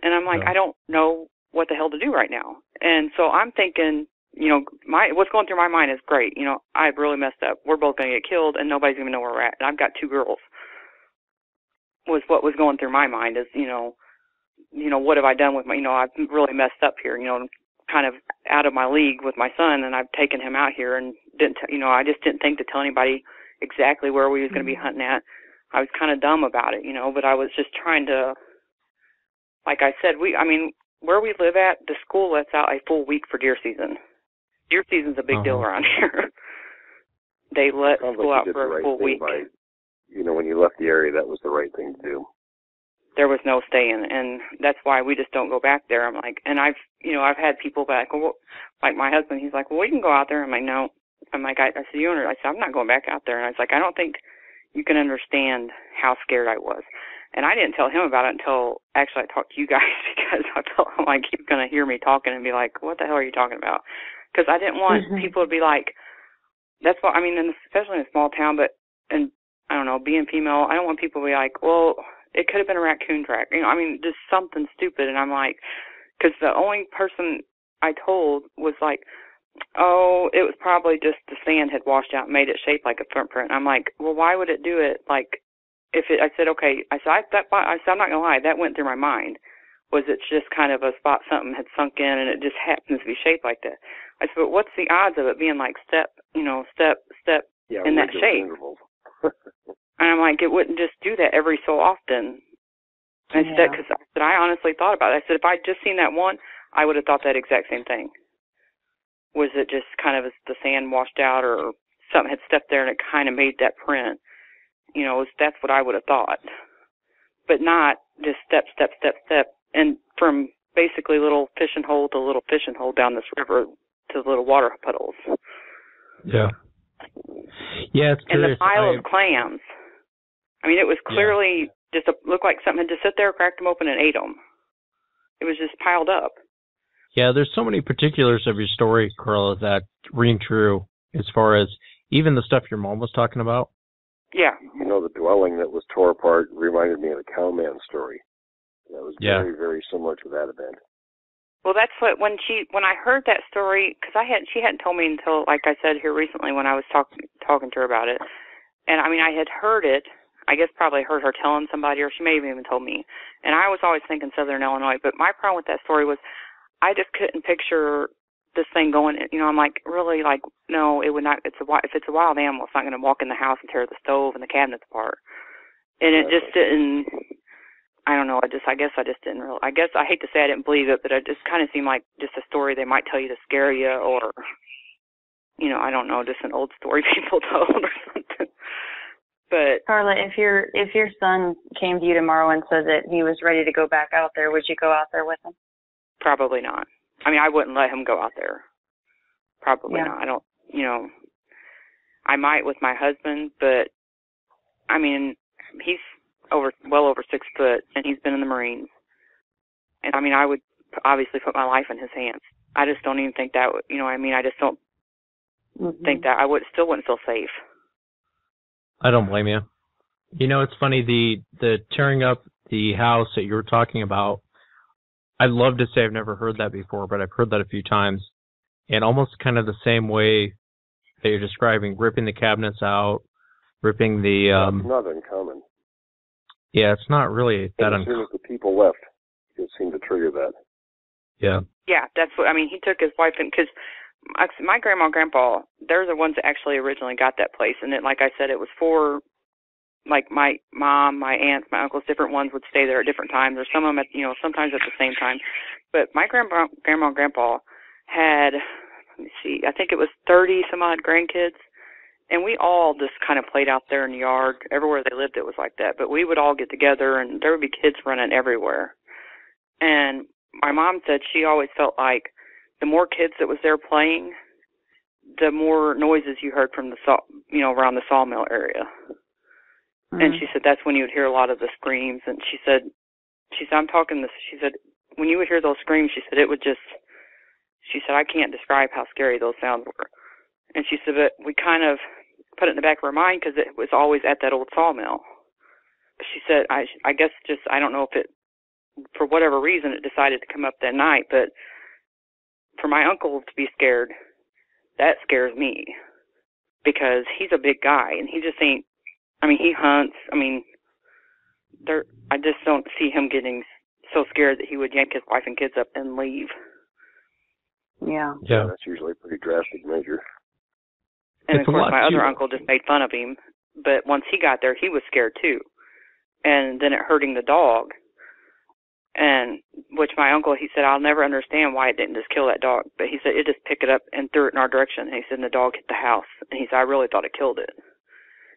And I'm like, I don't know what the hell to do right now. And so I'm thinking, you know, what's going through my mind is great. You know, I've really messed up. We're both going to get killed, and nobody's going to know where we're at. And I've got 2 girls. Was what was going through my mind is, you know, what have I done with my, you know, I've really messed up here, you know, kind of out of my league with my son, and I've taken him out here and I just didn't think to tell anybody exactly where we was going to be hunting at. I was kind of dumb about it, you know, but I was just trying to, like I said, where we live at, the school lets out a full week for deer season. Deer season's a big deal around here. They let school out for a full week. You know, when you left the area, that was the right thing to do. There was no staying, and that's why we just don't go back there. I'm like, and I've had people back, like my husband, he's like, well, we can go out there. I'm like, no. I'm like, I said, I'm not going back out there. And I was like, I don't think you can understand how scared I was. And I didn't tell him about it until actually I talked to you guys because I felt like he was going to hear me talking and be like, what the hell are you talking about? Because I didn't want people to be like, that's what, especially in a small town, and I don't know, being female, I don't want people to be like, well, it could have been a raccoon track. You know, just something stupid. And I'm like, because the only person I told was like, oh, it was probably just the sand had washed out and made it shaped like a footprint. I'm like, well, why would it do it? Like, I said, okay, I'm not going to lie, that went through my mind. Was it just kind of a spot something had sunk in and it just happens to be shaped like that? I said, but what's the odds of it being like step in that shape? And I'm like, it wouldn't just do that every so often. And I said, because I honestly thought about it. I said, if I'd just seen that one, I would have thought that exact same thing. Was it just kind of the sand washed out or something had stepped there and it kind of made that print? You know, that's what I would have thought. But not just step, and from basically little fishing hole to little fishing hole down this river to little water puddles. Yeah. Yeah, it's curious. And the pile of clams. It was clearly looked like something had just sit there, cracked them open, and ate them. It was just piled up. Yeah, there's so many particulars of your story, Carla, that ring true as far as even the stuff your mom was talking about. Yeah. You know, the dwelling that was tore apart reminded me of the cowman story. That was very, very similar to that event. Well, that's what when I heard that story, because she hadn't told me until, like I said here recently, when I was talking to her about it, and I had heard it. I guess probably heard her telling somebody, or she may have even told me. And I was always thinking Southern Illinois, but my problem with that story was I just couldn't picture this thing going. You know, I'm like, really, like, no, it would not. If it's a wild animal, it's not going to walk in the house and tear the stove and the cabinets apart. And it just didn't. I don't know. I guess I just didn't really. I guess I hate to say I didn't believe it, but it just kind of seemed like just a story they might tell you to scare you, or, you know, I don't know, just an old story people told or something. But Carla, if your son came to you tomorrow and said that he was ready to go back out there, would you go out there with him? Probably not. I wouldn't let him go out there. Probably not. I don't. You know, I might with my husband, but he's well over 6 foot, and he's been in the Marines. And I would obviously put my life in his hands. I just don't even think that would, you know, I just don't think that. I still wouldn't feel safe. I don't blame you. You know, it's funny, the tearing up the house that you were talking about, I'd love to say I've never heard that before, but I've heard that a few times. And almost kind of the same way that you're describing, ripping the cabinets out, ripping the... It's not uncommon. Yeah, it's not really that uncommon. As soon as the people left, it seemed to trigger that. Yeah. Yeah, that's what, I mean, he took his wife in, because my grandma and grandpa, they're the ones that actually originally got that place. And then, like I said, it was for, like, my mom, my aunts, my uncles, different ones would stay there at different times, or some of them, at, sometimes at the same time. But my grandma and grandpa had, let me see, I think it was 30-some-odd grandkids. And we all just kind of played out there in the yard. Everywhere they lived, it was like that. But we would all get together, and there would be kids running everywhere. And my mom said she always felt like the more kids that was there playing, the more noises you heard from around the sawmill area. Mm-hmm. And she said that's when you would hear a lot of the screams. And she said, I'm talking this, she said, when you would hear those screams, she said, she said, I can't describe how scary those sounds were. And she said, but we kind of put it in the back of our mind because it was always at that old sawmill. She said, I guess just, I don't know if it, for whatever reason, it decided to come up that night, but for my uncle to be scared, that scares me because he's a big guy and he just ain't, I mean, he hunts. I mean, I just don't see him getting so scared that he would yank his wife and kids up and leave. Yeah. Yeah, that's usually a pretty drastic measure. And of course, my other uncle just made fun of him, but once he got there, he was scared too. And then it hurting the dog. And which my uncle, he said, I'll never understand why it didn't just kill that dog. But he said it just picked it up and threw it in our direction. And he said, and the dog hit the house. And he said, I really thought it killed it.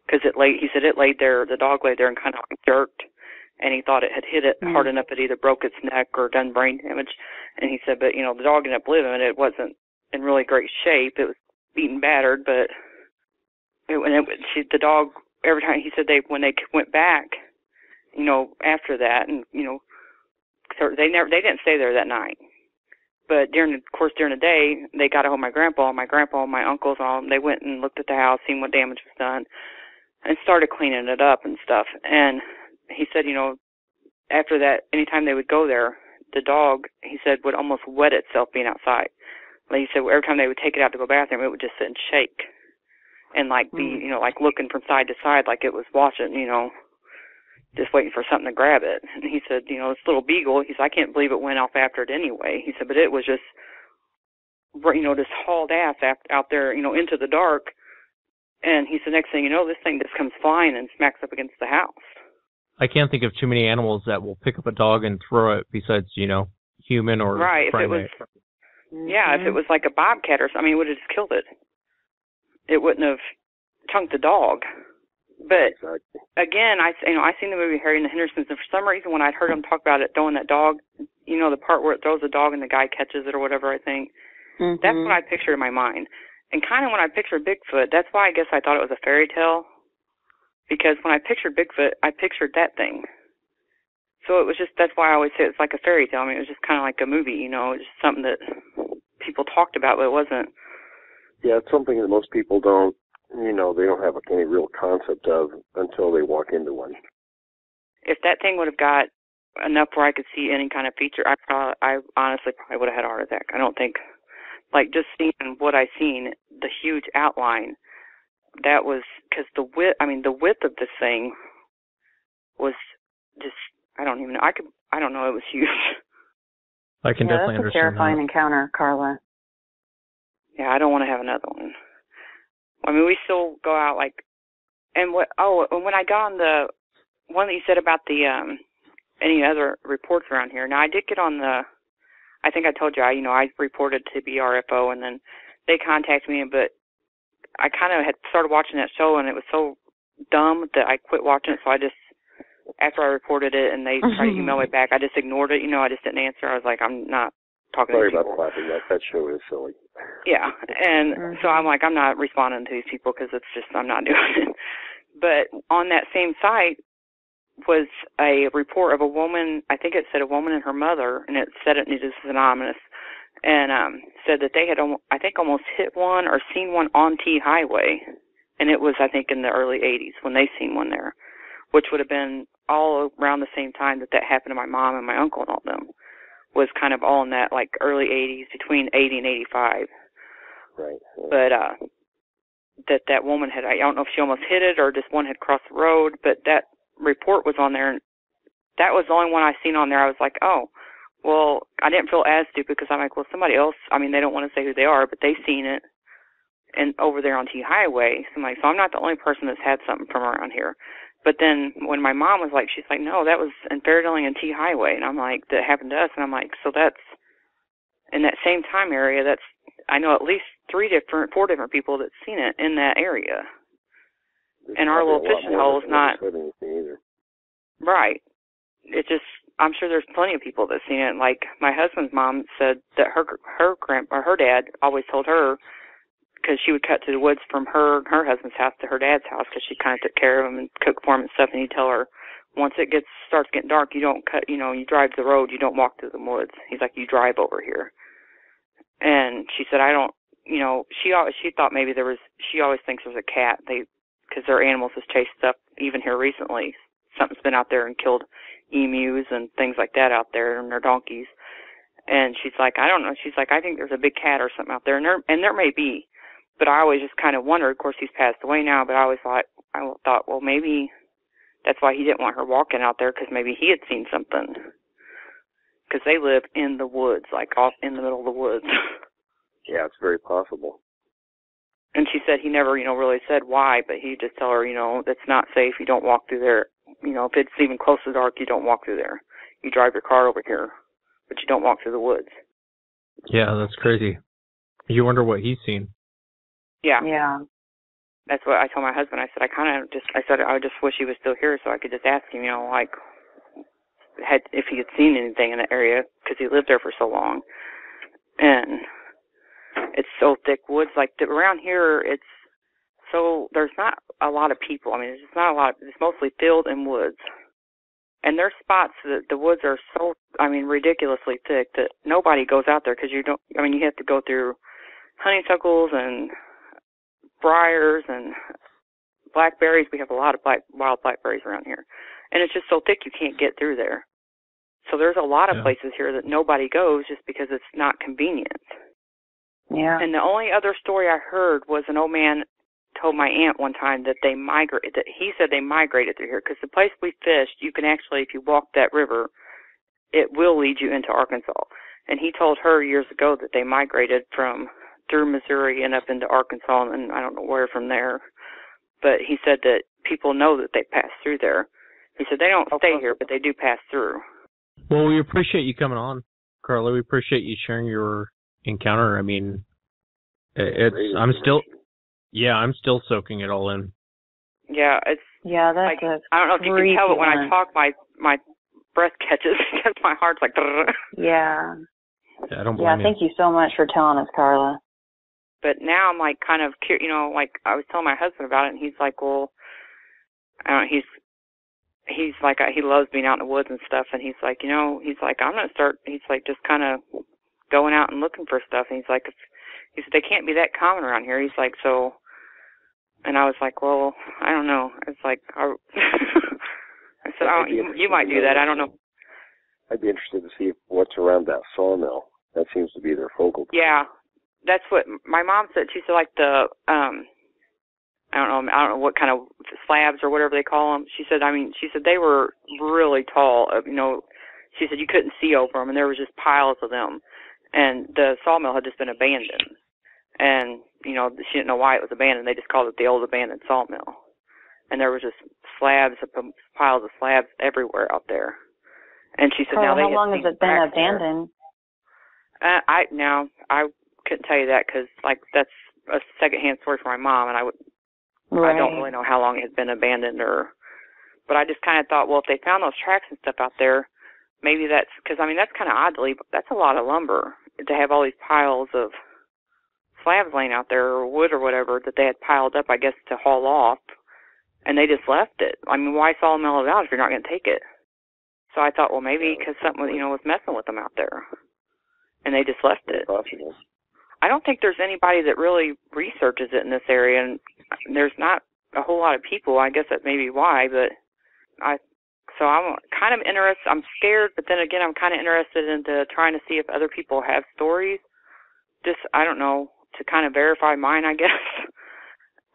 Because he said it laid there, the dog laid there and kind of like jerked. And he thought it had hit it hard enough it either broke its neck or done brain damage. And he said, but, the dog ended up living. It wasn't in really great shape. It was beaten battered, but the dog, every time, he said when they went back, after that, and, so they didn't stay there that night. But during the day, they got a hold of my grandpa, and my uncles, all they went and looked at the house, seen what damage was done, and started cleaning it up and stuff. And he said, after that, anytime they would go there, the dog, he said, would almost wet itself being outside. Like he said, every time they would take it out to go to the bathroom, it would just sit and shake and like be, like looking from side to side, like it was watching, just waiting for something to grab it. And he said, this little beagle, he said, I can't believe it went off after it anyway. He said, but it was just, just hauled ass out there, into the dark. And he said, next thing you know, this thing just comes flying and smacks up against the house. I can't think of too many animals that will pick up a dog and throw it besides, human or right, primate. If it was like a bobcat or something, it would have just killed it. It wouldn't have chunked the dog. But again, I seen the movie Harry and the Hendersons, and for some reason when I'd heard them talk about it throwing that dog, the part where it throws the dog and the guy catches it or whatever, I think, that's what I pictured in my mind. And kind of when I pictured Bigfoot, that's why I guess I thought it was a fairy tale, because when I pictured Bigfoot, I pictured that thing. So it was just, that's why I always say it's like a fairy tale. I mean, it was just kind of like a movie, it was just something that people talked about, but it wasn't. Yeah, it's something that most people don't, they don't have any real concept of until they walk into one. If that thing would have got enough where I could see any kind of feature, I honestly probably would have had a heart attack. I don't think, like just seeing what I seen, the huge outline, that was, because the width of this thing was just, I don't even know. I don't know, it was huge. I can definitely understand that. That's a terrifying encounter, Carla. Yeah, I don't want to have another one. I mean, we still go out and when I got on the one that you said about the any other reports around here. Now I did get on I think I told you I reported to BRFO, and then they contacted me, but I kind of had started watching that show and it was so dumb that I quit watching it. So I just, after I reported it and they tried to email me back, I just ignored it. I just didn't answer. I was like, I'm not talking to these people. Sorry about clapping. That show is silly. Yeah, and so I'm like, I'm not responding to these people because it's just, I'm not doing it. But on that same site was a report of a woman, I think it said a woman and her mother, and it said it was anonymous, and said that they had, I think, almost hit one or seen one on T Highway, and it was, I think, in the early 80s when they seen one there, which would have been all around the same time that happened to my mom and my uncle and all them, was kind of all in that, like, early 80s, between 80 and 85. Right. But that woman had, I don't know if she almost hit it or just one had crossed the road, but that report was on there, and that was the only one I seen on there. I was like, oh, well, I didn't feel as stupid because I'm like, well, somebody else, I mean, they don't want to say who they are, but they seen it and over there on T Highway. So I'm not the only person that's had something from around here. But then when my mom was like, she's like, no, that was in Fairdealing and T Highway. And I'm like, that happened to us. And I'm like, so that's in that same time area. That's, I know at least 4 different people that's seen it in that area. And our little fishing hole is not right. It just, I'm sure there's plenty of people that seen it. Like my husband's mom said that her dad always told her, because she would cut to the woods from her husband's house to her dad's house, because she kind of took care of him and cooked for him and stuff. And he'd tell her, once it starts getting dark, you don't cut, you drive the road, you don't walk through the woods. He's like, you drive over here. And she said, I don't, she thought maybe she always thinks there's a cat. Because their animals has chased stuff even here recently. Something's been out there and killed emus and things like that out there, and their donkeys. And she's like, I don't know. She's like, I think there's a big cat or something out there, and there may be. But I always just kind of wondered. Of course, he's passed away now, but I always thought, well, maybe that's why he didn't want her walking out there, because maybe he had seen something. Because they live in the woods, like off in the middle of the woods. Yeah, it's very possible. And she said he never, really said why, but he'd just tell her, it's not safe. You don't walk through there. If it's even close to dark, you don't walk through there. You drive your car over here, but you don't walk through the woods. Yeah, that's crazy. You wonder what he's seen. Yeah. Yeah. That's what I told my husband. I said, I just wish he was still here so I could just ask him, if he had seen anything in the area, because he lived there for so long. And it's so thick woods. Like around here, there's not a lot of people. I mean, it's just not a lot. It's mostly field and woods. And there's spots that the woods are so, ridiculously thick that nobody goes out there, because you have to go through honeysuckles and briars and blackberries. We have a lot of wild blackberries around here. And it's just so thick you can't get through there. So there's a lot of places here that nobody goes just because it's not convenient. Yeah. And the only other story I heard was an old man told my aunt one time that he said they migrated through here, because the place we fished, you can actually, if you walk that river, it will lead you into Arkansas. And he told her years ago that they migrated through Missouri and up into Arkansas, and I don't know where from there. But he said that people know that they pass through there. He said they don't stay here, but they do pass through. Well, we appreciate you coming on, Carla. We appreciate you sharing your encounter. I mean, I'm still soaking it all in. Yeah, that's like, I don't know if you can tell, but when I talk, my breath catches because my heart's like. Yeah. I don't blame you. Thank you so much for telling us, Carla. But now I'm like kind of, like I was telling my husband about it, and he's like, well, he's like, he loves being out in the woods and stuff, and he's like, I'm gonna start. He's like, just kind of going out and looking for stuff, and he's like, he said they can't be that common around here. He's like, so, and I was like, well, I don't know. It's like, I said, you might do that. I don't know. I'd be interested to see what's around that sawmill. That seems to be their focal point. Yeah, that's what my mom said. She said, like the, I don't know what kind of slabs or whatever they call them. She said, they were really tall. She said you couldn't see over them, and there was just piles of them. And the sawmill had just been abandoned. And, she didn't know why it was abandoned. They just called it the old abandoned sawmill. And there was just piles of slabs everywhere out there. And she said, Carla, now they how long has it been abandoned? I couldn't tell you that, because that's a secondhand story from my mom, and I don't really know how long it had been abandoned, but I just kind of thought, well, if they found those tracks and stuff out there, maybe that's, because that's kind of odd to leave. That's a lot of lumber to have all these piles of slabs laying out there, or wood or whatever that they had piled up, I guess, to haul off, and they just left it. Why sawmill it out if you're not going to take it? So I thought, well, maybe because something, was messing with them out there. and they just left it. Possible. I don't think there's anybody that really researches it in this area, and there's not a whole lot of people. I guess that may be why, but so I'm kind of interested. I'm scared, but then again, I'm kind of interested into trying to see if other people have stories. Just, I don't know, to kind of verify mine, I guess.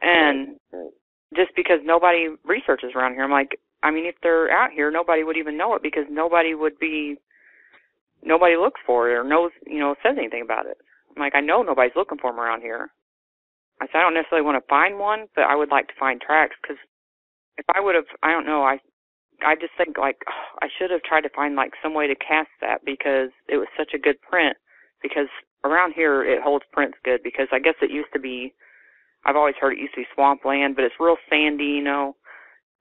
And just because nobody researches around here, I'm like, I mean, if they're out here, nobody would even know it because nobody looks for it or knows, says anything about it. I'm like, I know nobody's looking for them around here. I said, I don't necessarily want to find one, but I would like to find tracks because if I would have, I don't know, I just think like I should have tried to find like some way to cast that because it was such a good print because around here it holds prints good because I guess it used to be, I've always heard it used to be swampland, but it's real sandy,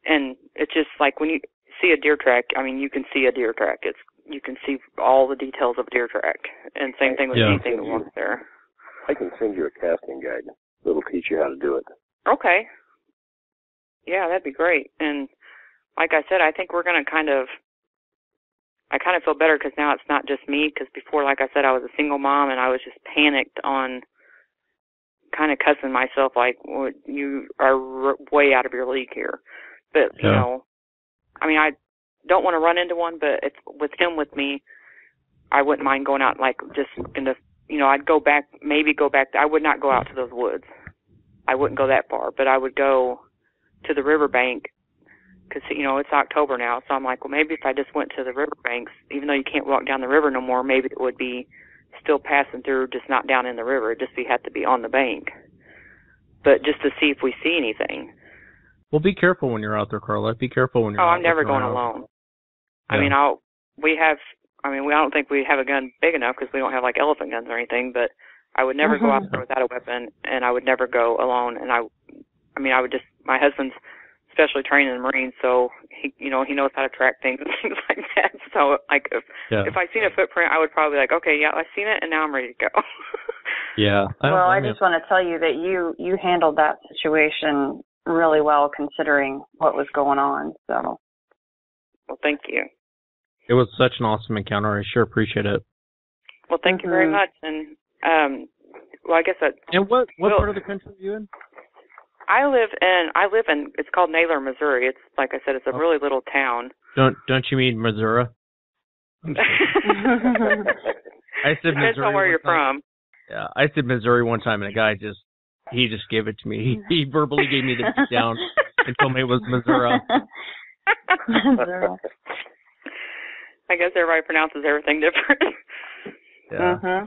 and it's just like when you see a deer track, I mean, you can see a deer track. You can see all the details of a deer track, and same thing with anything that walks there. I can send you a casting guide that'll teach you how to do it. Okay. Yeah, that'd be great. And like I said, I think we're going to I kind of feel better because now it's not just me because before, like I said, I was a single mom and I was just panicked on kind of cussing myself like, well, you are way out of your league here. But, I mean, I don't want to run into one, but if with him with me, I wouldn't mind going out like just in the, I'd maybe go back. I would not go out to those woods. I wouldn't go that far, but I would go to the riverbank because, it's October now. So I'm like, well, maybe if I just went to the riverbanks, even though you can't walk down the river no more, maybe it would be still passing through, just not down in the river. It just have to be on the bank. But just to see if we see anything. Well, be careful when you're out there, Carla. Be careful when you're out there. I'm never going alone. Yeah. I mean, I don't think we have a gun big enough because we don't have like elephant guns or anything, but I would never go out there without a weapon, and I would never go alone. And I would just, my husband's especially trained in the Marines, so he knows how to track things and things like that. So like if I seen a footprint, I would probably be like, okay, yeah, I've seen it, and now I'm ready to go. Yeah. I just want to tell you that you handled that situation really well considering what was going on. So. Well, thank you. It was such an awesome encounter. I sure appreciate it. Well, thank you very much. And I guess that. And what part of the country are you in? I live in. It's called Naylor, Missouri. It's like I said, it's a really little town. Don't you mean Missouri? I said Missouri. Depends on where you're from. Yeah, I said Missouri one time, and a guy just gave it to me. He verbally gave me the beat down and told me it was Missouri. I guess everybody pronounces everything different. Yeah. Mm-hmm.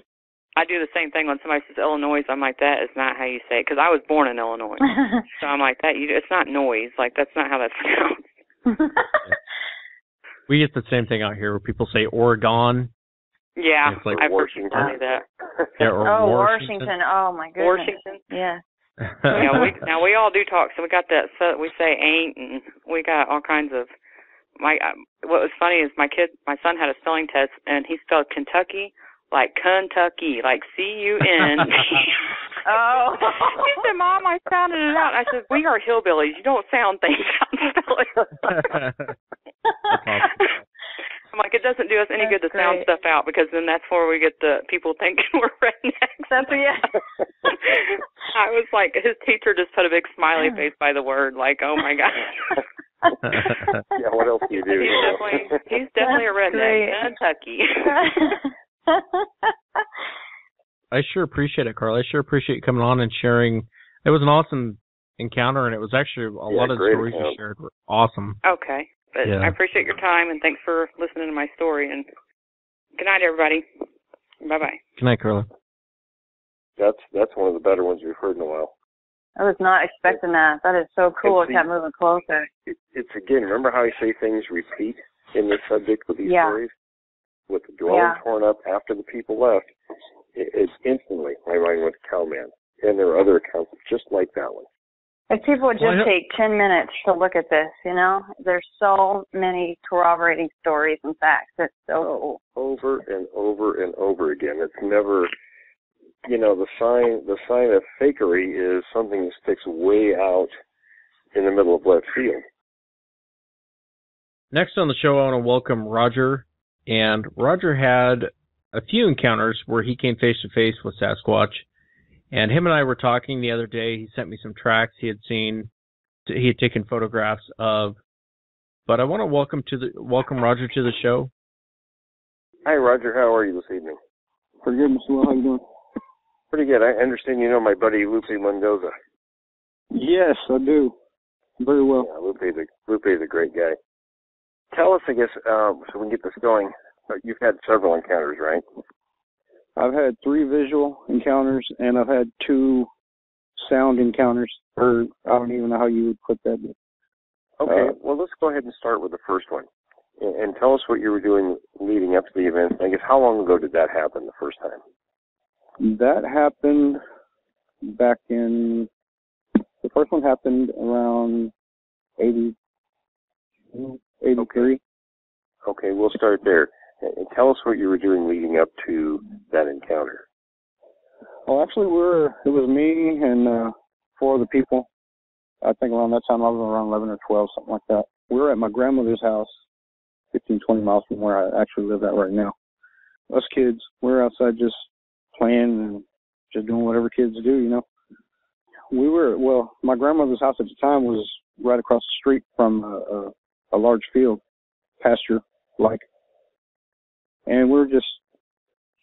I do the same thing when somebody says Illinois. I'm like, that is not how you say it, because I was born in Illinois. So I'm like, it's not noise. Like, that's not how that's pronounced. We get the same thing out here where people say Oregon. Yeah, like I've heard people say that. Yeah, or Washington. Oh, my goodness. Washington? Yeah. Now we all do talk. So we got that. So we say ain't, and we got all kinds of. What was funny is my son had a spelling test, and he spelled Kentucky like Kentucky, like C-U-N. Oh. He said, Mom, I sounded it out. And I said, we are hillbillies. You don't sound things out and spell it. That's awesome. I'm like, it doesn't do us any good to sound stuff out, because then that's where we get the people thinking we're rednecks. I was like, his teacher just put a big smiley face by the word, like, oh my gosh. Yeah, what else do you do? He's definitely a redneck. Kentucky. I sure appreciate it, Carl. I sure appreciate you coming on and sharing. It was an awesome encounter, and it was actually a lot of the stories you shared were awesome. Okay. But I appreciate your time, and thanks for listening to my story. And good night, everybody. Bye-bye. Good night, Carla. That's one of the better ones we've heard in a while. I was not expecting that. That is so cool. It kept moving closer. It's again, remember how I say things repeat in this subject with these stories? With the dwelling torn up after the people left, it's instantly, my mind went to Cowman. And there are other accounts just like that one. If people would just take 10 minutes to look at this, there's so many corroborating stories and facts. It's so over and over and over again. It's never, the sign of fakery is something that sticks way out in the middle of left field. Next on the show, I want to welcome Roger. And Roger had a few encounters where he came face to face with Sasquatch. And him and I were talking the other day. He sent me some tracks he had seen, he had taken photographs of. But I want to welcome Roger to the show. Hi, Roger. How are you this evening? Pretty good, Mr. Will. How you doing? Pretty good. I understand you know my buddy Lupe Mendoza. Yes, I do. Very well. Yeah, Lupe's a great guy. Tell us, I guess, so we can get this going. You've had several encounters, right? I've had 3 visual encounters, and I've had 2 sound encounters, or I don't even know how you would put that. Okay, well, let's go ahead and start with the first one. And tell us what you were doing leading up to the event. I guess, how long ago did that happen the first time? That happened back in, the first one happened around 83. Okay, we'll start there. And tell us what you were doing leading up to that encounter. Well, actually, it was me and 4 other people. I think around that time I was around 11 or 12, something like that. We were at my grandmother's house, 15, 20 miles from where I actually live at right now. Us kids, we were outside just playing and just doing whatever kids do, you know. My grandmother's house at the time was right across the street from a large field, pasture-like. And we were just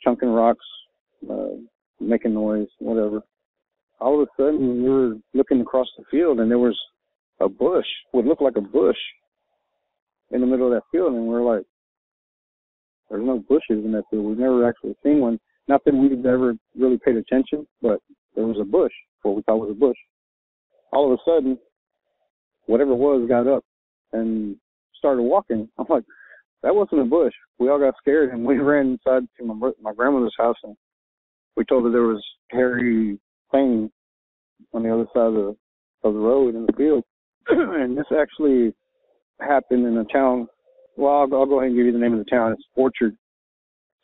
chunking rocks, making noise, whatever. All of a sudden, we were looking across the field, and there was a bush, what looked like a bush, in the middle of that field. And we're like, there's no bushes in that field. We've never actually seen one. Not that we've ever really paid attention, but there was a bush, what we thought was a bush. All of a sudden, whatever it was got up and started walking. I'm like, that wasn't a bush. We all got scared, and we ran inside to my grandmother's house, and we told her there was hairy thing on the other side of the road in the field. And this actually happened in a town. Well, I'll go ahead and give you the name of the town. It's Orchard,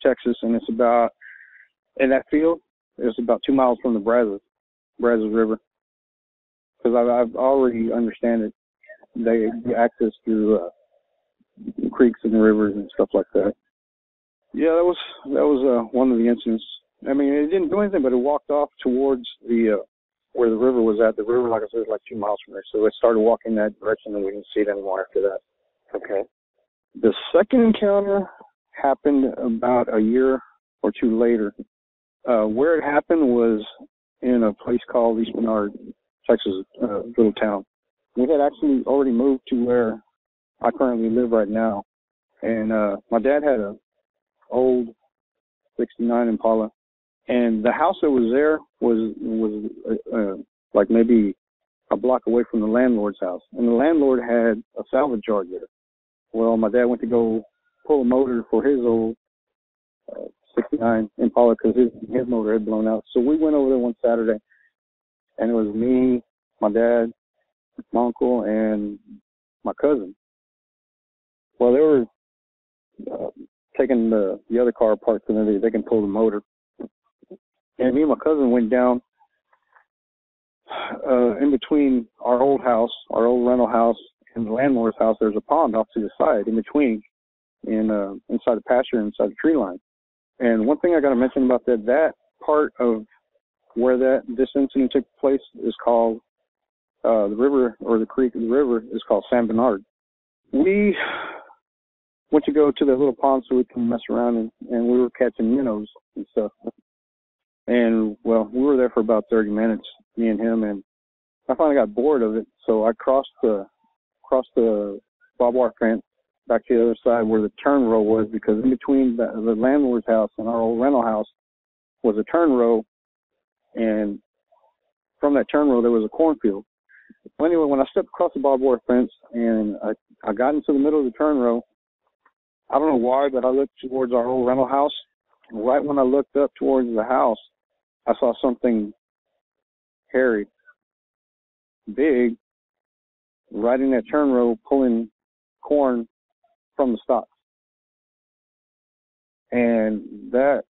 Texas, and it's about, in that field, it's about 2 miles from the Brazos River. Because I've already understand it. They access through creeks and rivers and stuff like that. Yeah, that was one of the incidents. I mean, it didn't do anything, but it walked off towards the where the river was at. The river, like I said, was like 2 miles from there. So it started walking that direction, and we didn't see it anymore after that. Okay. The second encounter happened about a year or 2 later. Where it happened was in a place called East Bernard, Texas, little town. We had actually already moved to where I currently live right now. And my dad had an old 69 Impala. And the house that was there was like maybe a block away from the landlord's house. And the landlord had a salvage yard there. Well, my dad went to go pull a motor for his old 69 Impala because his motor had blown out. So we went over there one Saturday, and it was me, my dad, my uncle, and my cousin. Well, they were taking the other car apart so that they can pull the motor. And me and my cousin went down in between our old house, our old rental house, and the landlord's house. There's a pond off to the side in between, inside the pasture, inside the tree line. And one thing I got to mention about that part of where this incident took place is called the river, or the creek of the river is called San Bernard. We went to go to the little pond so we can mess around, and we were catching minnows and stuff. And, well, we were there for about 30 minutes, me and him, and I finally got bored of it, so I crossed the barbed wire fence back to the other side where the turn row was, because in between the landlord's house and our old rental house was a turn row, and from that turn row there was a cornfield. Well, anyway, when I stepped across the barbed wire fence and I got into the middle of the turn row, I don't know why, but I looked towards our old rental house. Right when I looked up towards the house, I saw something hairy, big, right in that turn row, pulling corn from the stalks. And that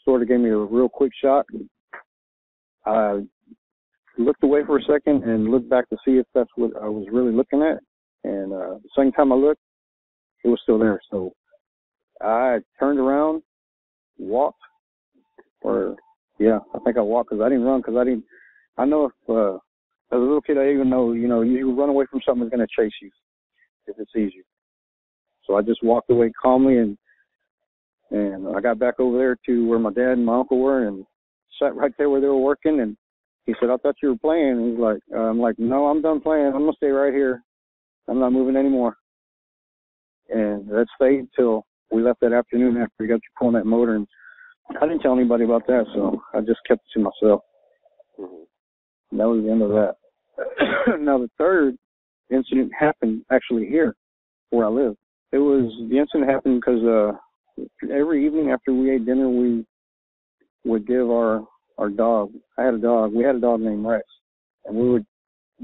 sort of gave me a real quick shock. I looked away for a second and looked back to see if that's what I was really looking at. And the second time I looked, it was still there. So I turned around, walked, I think I walked because I didn't run I know if, as a little kid, I even know, you run away from something that's going to chase you if it sees you. So I just walked away calmly and I got back over there to where my dad and my uncle were and sat right there where they were working. And he said, I thought you were playing. And he's like, I'm like, no, I'm done playing. I'm going to stay right here. I'm not moving anymore. And that stayed till we left that afternoon after we got you pulling that motor. And I didn't tell anybody about that, so I just kept it to myself. And that was the end of that. Now, the third incident happened actually here where I live. The incident happened because every evening after we ate dinner, we would give our dog, we had a dog named Rex, and we would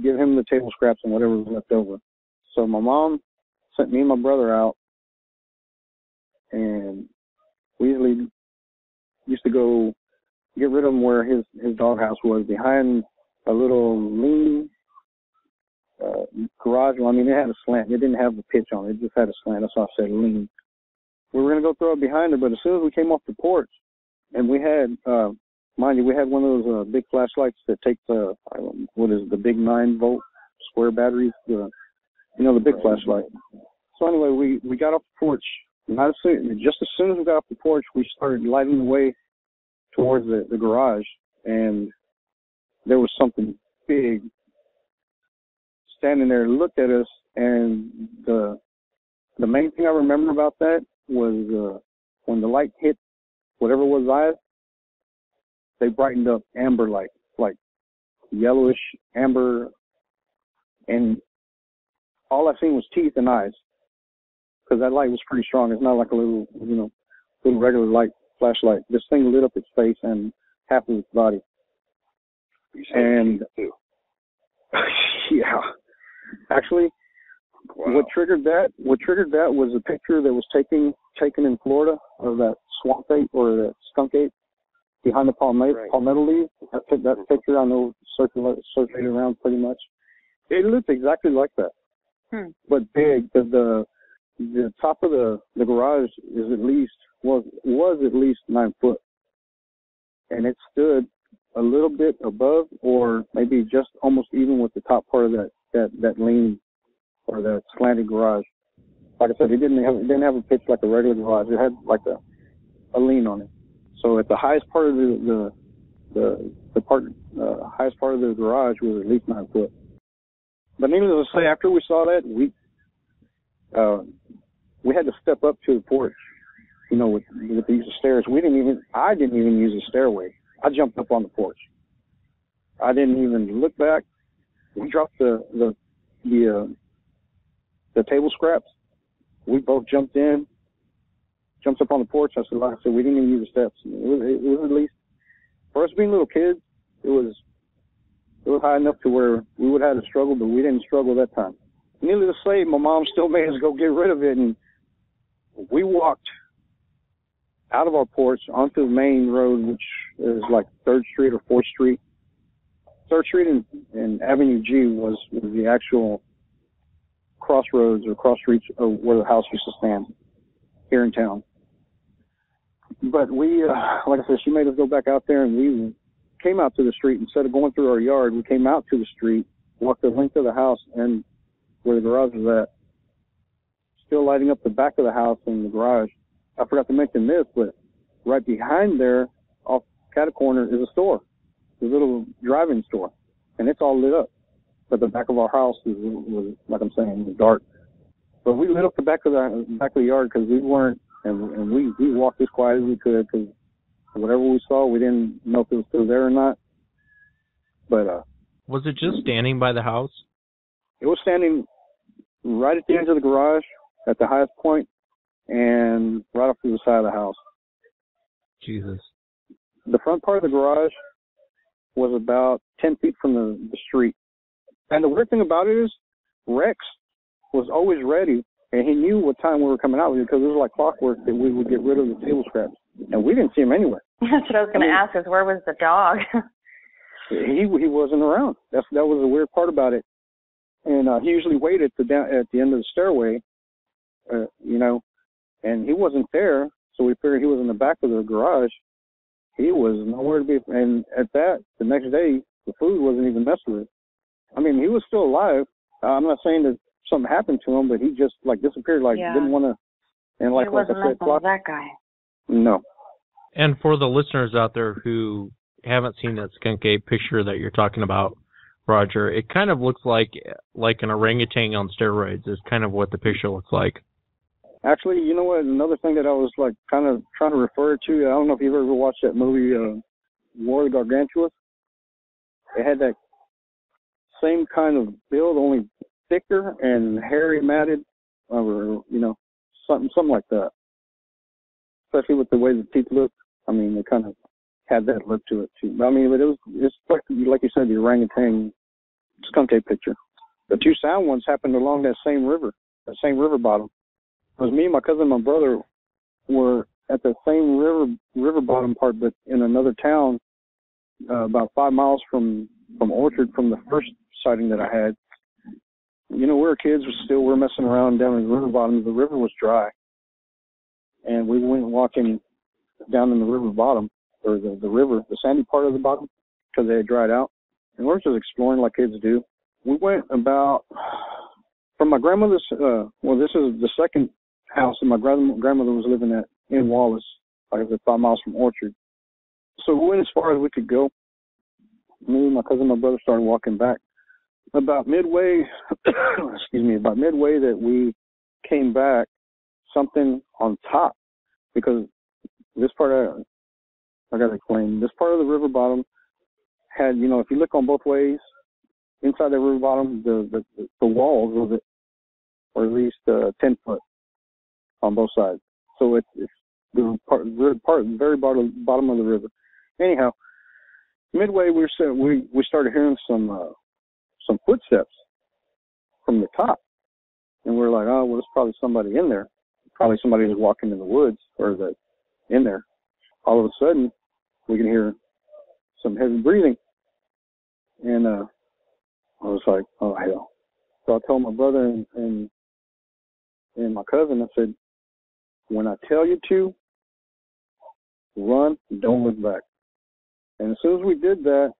give him the table scraps and whatever was left over. So my mom sent me and my brother out, and we usually used to go get rid of him where his doghouse was, behind a little lean garage. Well, I mean, it had a slant. It didn't have the pitch on it. It just had a slant. That's why I said lean. We were going to go throw it behind it, but as soon as we came off the porch, and we had, mind you, we had one of those big flashlights that take the big 9-volt square batteries, the big flashlight. So anyway, we got off the porch. Just as soon as we got off the porch, we started lighting the way towards the garage, and there was something big standing there, looked at us, and the main thing I remember about that was when the light hit whatever was eyes, they brightened up amber like yellowish amber, and all I seen was teeth and eyes, because that light was pretty strong. It's not like a little regular light flashlight. This thing lit up its face and half of its body. And yeah, actually, wow. What triggered that was a picture that was taken in Florida of that swamp ape or that skunk ape behind the palmetto leaves. That picture I know circulated around pretty much. It looked exactly like that, but big. The top of the garage was at least 9 foot, and it stood a little bit above, or maybe just almost even with the top part of that lean or that slanted garage. Like I said, it didn't have a pitch like a regular garage. It had like a lean on it. So at the highest part of the highest part of the garage was at least 9 foot. But needless to say, after we saw that, we had to step up to the porch, with the use of stairs. I didn't even use a stairway. I jumped up on the porch. I didn't even look back. We dropped the table scraps. We both jumped up on the porch. I said, we didn't even use the steps. It was at least, for us being little kids, it was high enough to where we would have had to struggle, but we didn't struggle that time. Needless to say, my mom still made us go get rid of it, and we walked out of our porch onto the main road, which is like 3rd Street or 4th Street. 3rd Street and Avenue G was the actual crossroads or cross streets of where the house used to stand here in town. But we, like I said, she made us go back out there, and we came out to the street. Instead of going through our yard, we came out to the street, walked the length of the house and where the garage was at, still lighting up the back of the house and the garage. I forgot to mention this, but right behind there, off Cattle Corner, is a store, a little drive-in store, and it's all lit up. But the back of our house was like I'm saying, dark. But we lit up the back of the yard because we weren't, and we walked as quiet as we could because whatever we saw, we didn't know if it was still there or not. But was it just standing by the house? It was standing right at the edge of the garage, at the highest point, and right off to the side of the house. Jesus. The front part of the garage was about 10 feet from the street. And the weird thing about it is Rex was always ready, and he knew what time we were coming out because it was like clockwork that we would get rid of the table scraps. And we didn't see him anywhere. That's what I was going to ask, is where was the dog? He wasn't around. That was the weird part about it. And he usually waited at the end of the stairway, and he wasn't there, so we figured he was in the back of the garage. He was nowhere to be, and at that, the next day, the food wasn't even messed with. I mean, he was still alive. I'm not saying that something happened to him, but he just, like, disappeared, like, didn't want to, and like, he wasn't I said, messing with that guy. No. And for the listeners out there who haven't seen that skunk ape picture that you're talking about, Roger, it kind of looks like an orangutan on steroids is kind of what the picture looks like. Actually, you know what? Another thing that I was like kind of trying to refer to, I don't know if you've ever watched that movie, War of the Gargantuas. It had that same kind of build, only thicker and hairy, matted, or something like that. Especially with the way the teeth looked. I mean, they kind of had that look to it too. But I mean, it's like you said, the orangutan skunk ape picture. The two sound ones happened along that same river bottom. It was me, my cousin, and my brother were at the same river bottom part, but in another town, about 5 miles from Orchard, from the first sighting that I had. You know, we were kids, we're messing around down in the river bottom. The river was dry, and we went walking down in the river bottom, or the river, the sandy part of the bottom, because they had dried out. And we're just exploring like kids do. We went about, from my grandmother's, this is the second house that my grandmother was living at in Wallace, like I said, 5 miles from Orchard. So we went as far as we could go. Me, my cousin, my brother started walking back. About midway, about midway that we came back, something on top, because this part, I got to explain, this part of the river bottom had, if you look on both ways, inside the river bottom, the walls of it were at least 10 foot on both sides. So it's the very bottom of the river. Anyhow, midway we started hearing some footsteps from the top, and we're like, oh, well, there's probably somebody in there. Probably somebody who's walking in the woods or in there. All of a sudden, we can hear some heavy breathing, and I was like, oh hell! So I told my brother and my cousin, I said, when I tell you to, run, don't look back. And as soon as we did that,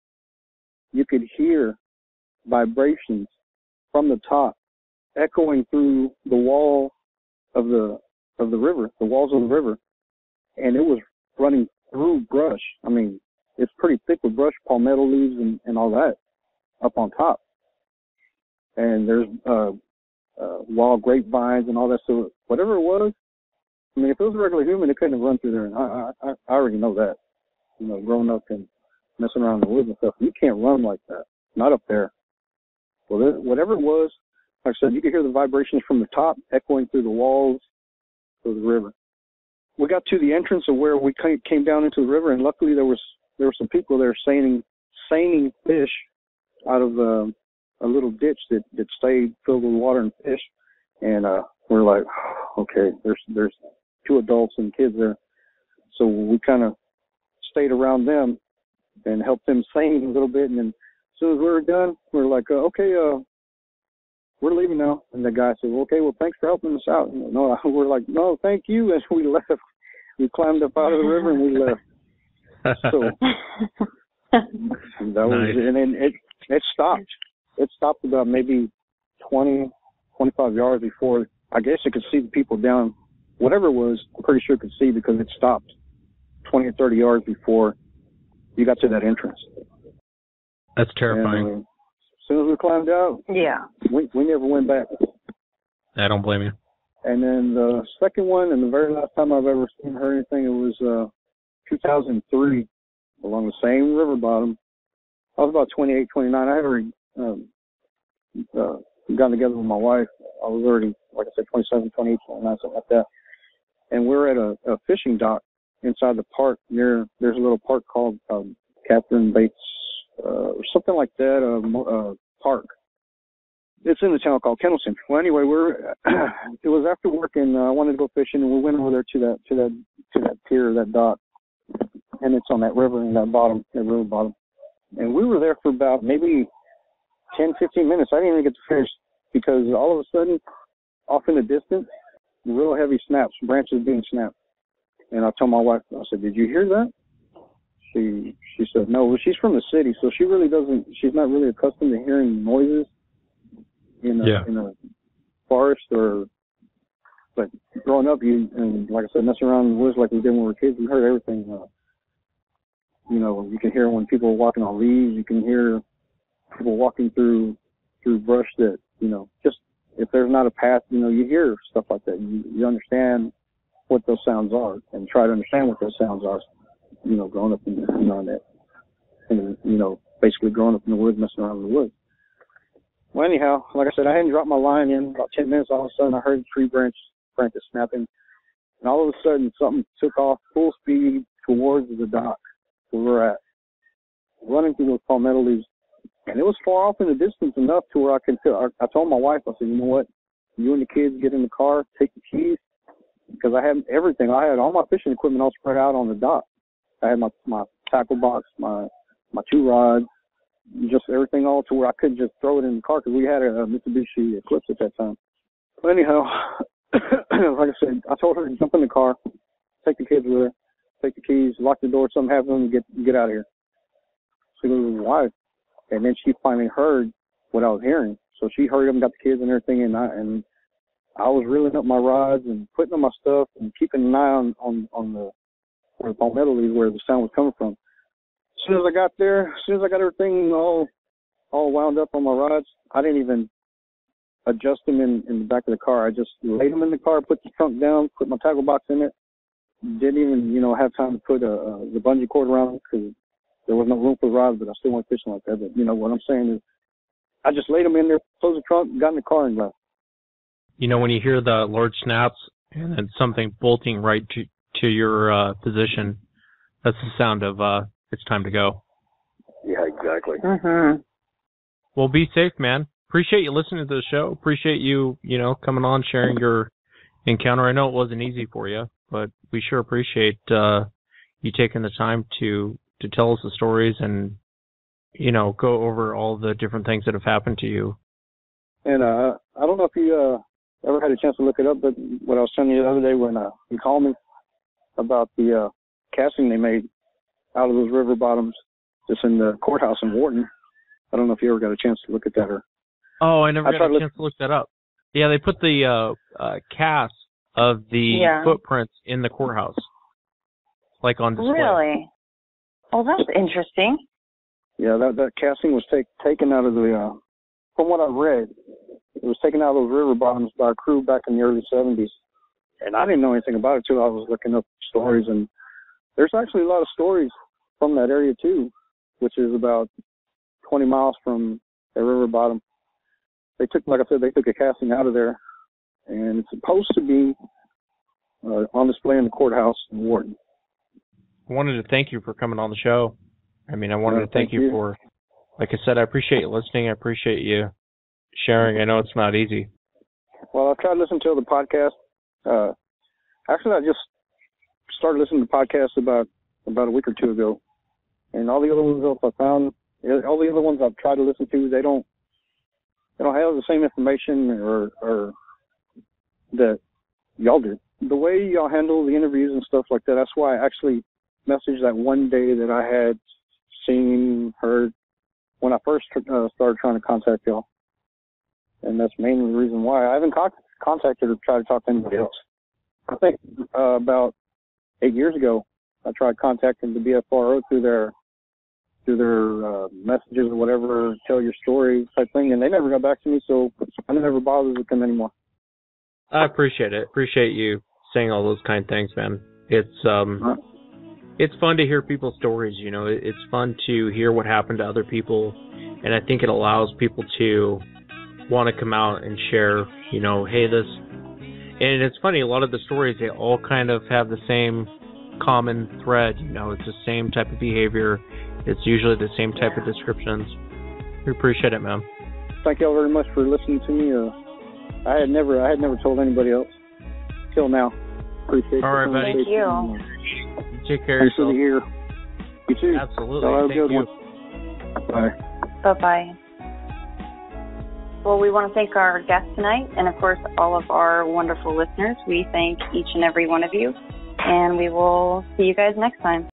you could hear vibrations from the top echoing through the wall of the river, the walls of the river, and it was running through brush. I mean, it's pretty thick with brush, palmetto leaves and all that up on top. And there's wild grapevines and all that. So whatever it was, I mean, if it was a regular human, it couldn't have run through there. And I already know that. Growing up and messing around in the woods and stuff, you can't run like that. Not up there. Well, whatever it was, like I said, you could hear the vibrations from the top echoing through the walls of the river. We got to the entrance of where we came down into the river, and luckily there were some people there seining fish out of a little ditch that stayed filled with water and fish. And we're like, okay, there's 2 adults and kids there. So we kind of stayed around them and helped them seine a little bit. And then as soon as we were done, we were like, okay, we're leaving now. And the guy said, okay, well, thanks for helping us out. And we're like, no, thank you. And we left. We climbed up out of the river and we left. So that was, and then it stopped. It stopped about maybe 20, 25 yards before. I guess it could see the people down. Whatever it was, I'm pretty sure it could see because it stopped 20 or 30 yards before you got to that entrance. That's terrifying. And, as soon as we climbed out, we never went back. I don't blame you. And then the second one, and the very last time I've ever seen her anything, it was 2003 along the same river bottom. I was about 28, 29. I had already gotten together with my wife. I was already, like I said, 27, 28, 29, something like that. And we're at a fishing dock inside the park there's a little park called Catherine Bates, or something like that, park. It's in the town called Kennelson. Well, anyway, it was after work, and I wanted to go fishing, and we went over there to that pier, that dock, and it's on that river in that river bottom. And we were there for about maybe 10, 15 minutes. I didn't even get to fish because all of a sudden, off in the distance, real heavy snaps, branches being snapped. And I told my wife, I said, "Did you hear that?" She said, "No." Well, she's from the city, so she really doesn't. She's not really accustomed to hearing noises in a forest or. But growing up, and like I said, messing around in the woods like we did when we were kids, we heard everything. You can hear when people are walking on leaves. You can hear people walking through brush that, just if there's not a path, you hear stuff like that. You understand what those sounds are and try to understand what those sounds are. Growing up in basically growing up in the woods, messing around in the woods. Well, anyhow, like I said, I hadn't dropped my line in about 10 minutes. All of a sudden, I heard the tree branches snapping, and all of a sudden, something took off full speed towards the dock where we're at, running through those palmetto leaves. And it was far off in the distance enough to where I could tell. I told my wife, I said, "You know what? You and the kids get in the car, take the keys," because I had everything. I had all my fishing equipment all spread out on the dock. I had my tackle box, my 2 rods, just everything all to where I could just throw it in the car because we had a Mitsubishi Eclipse at that time. But anyhow, like I said, I told her to jump in the car, take the kids with her, take the keys, lock the door, something happens, and get out of here. She goes, "Why?" And then she finally heard what I was hearing. So she hurried up and got the kids and everything, and I was reeling up my rods and putting on my stuff and keeping an eye on where the palmetto leaves, where the sound was coming from. As soon as I got there, as soon as I got everything all wound up on my rods, I didn't even adjust them in the back of the car. I just laid them in the car, put the trunk down, put my tackle box in it. Didn't even, have time to put the bungee cord around it because there was no room for rods, but I still went fishing like that. But, what I'm saying is I just laid them in there, closed the trunk, got in the car, and left. When you hear the large snaps and then something bolting right to your position, that's the sound of it's time to go. Yeah, exactly. Mhm. Well, be safe, man. Appreciate you listening to the show. Appreciate you, coming on, sharing your encounter. I know it wasn't easy for you, but we sure appreciate you taking the time to tell us the stories and, go over all the different things that have happened to you. And I don't know if you ever had a chance to look it up, but what I was telling you the other day when you called me about the casting they made out of those river bottoms just in the courthouse in Wharton. I don't know if you ever got a chance to look at that or... Oh, I never got a chance to look that up. Yeah, they put the cast of the footprints in the courthouse, like on display. Really? Oh, that's interesting. Yeah, that casting was taken out of the, from what I read, it was taken out of those river bottoms by a crew back in the early 70s. And I didn't know anything about it, too. I was looking up stories, and there's actually a lot of stories from that area, too, which is about 20 miles from the river bottom. They took, like I said, they took a casting out of there, and it's supposed to be on display in the courthouse in Wharton. I wanted to thank you for coming on the show. I wanted to thank you for, like I said, I appreciate you listening. I appreciate you sharing. I know it's not easy. Well, I tried listening to the podcast. Actually, I just started listening to podcasts about a week or two ago, and all the other ones I found, all the other ones I've tried to listen to, they don't have the same information or that y'all do. The way y'all handle the interviews and stuff like that, that's why I actually messaged that one day that I had seen, heard when I first started trying to contact y'all. And that's mainly the reason why. I haven't contacted or tried to talk to anybody else. I think about 8 years ago, I tried contacting the BFRO through their messages or whatever, tell your story type thing, and they never got back to me, so I never bothered with them anymore. I appreciate it. Appreciate you saying all those kind things, man. It's fun to hear people's stories, It's fun to hear what happened to other people, and I think it allows people to want to come out and share, hey, this. And it's funny, a lot of the stories, they all kind of have the same common thread, it's the same type of behavior. It's usually the same type of descriptions. We appreciate it, man. Thank you all very much for listening to me. I had never told anybody else till now. Appreciate it. All right, buddy. Thank you. Take care of yourself. Good to hear. You too. Absolutely. Have a Thank good you. one. Bye. Bye-bye. Well, we want to thank our guests tonight and, of course, all of our wonderful listeners. We thank each and every one of you, and we will see you guys next time.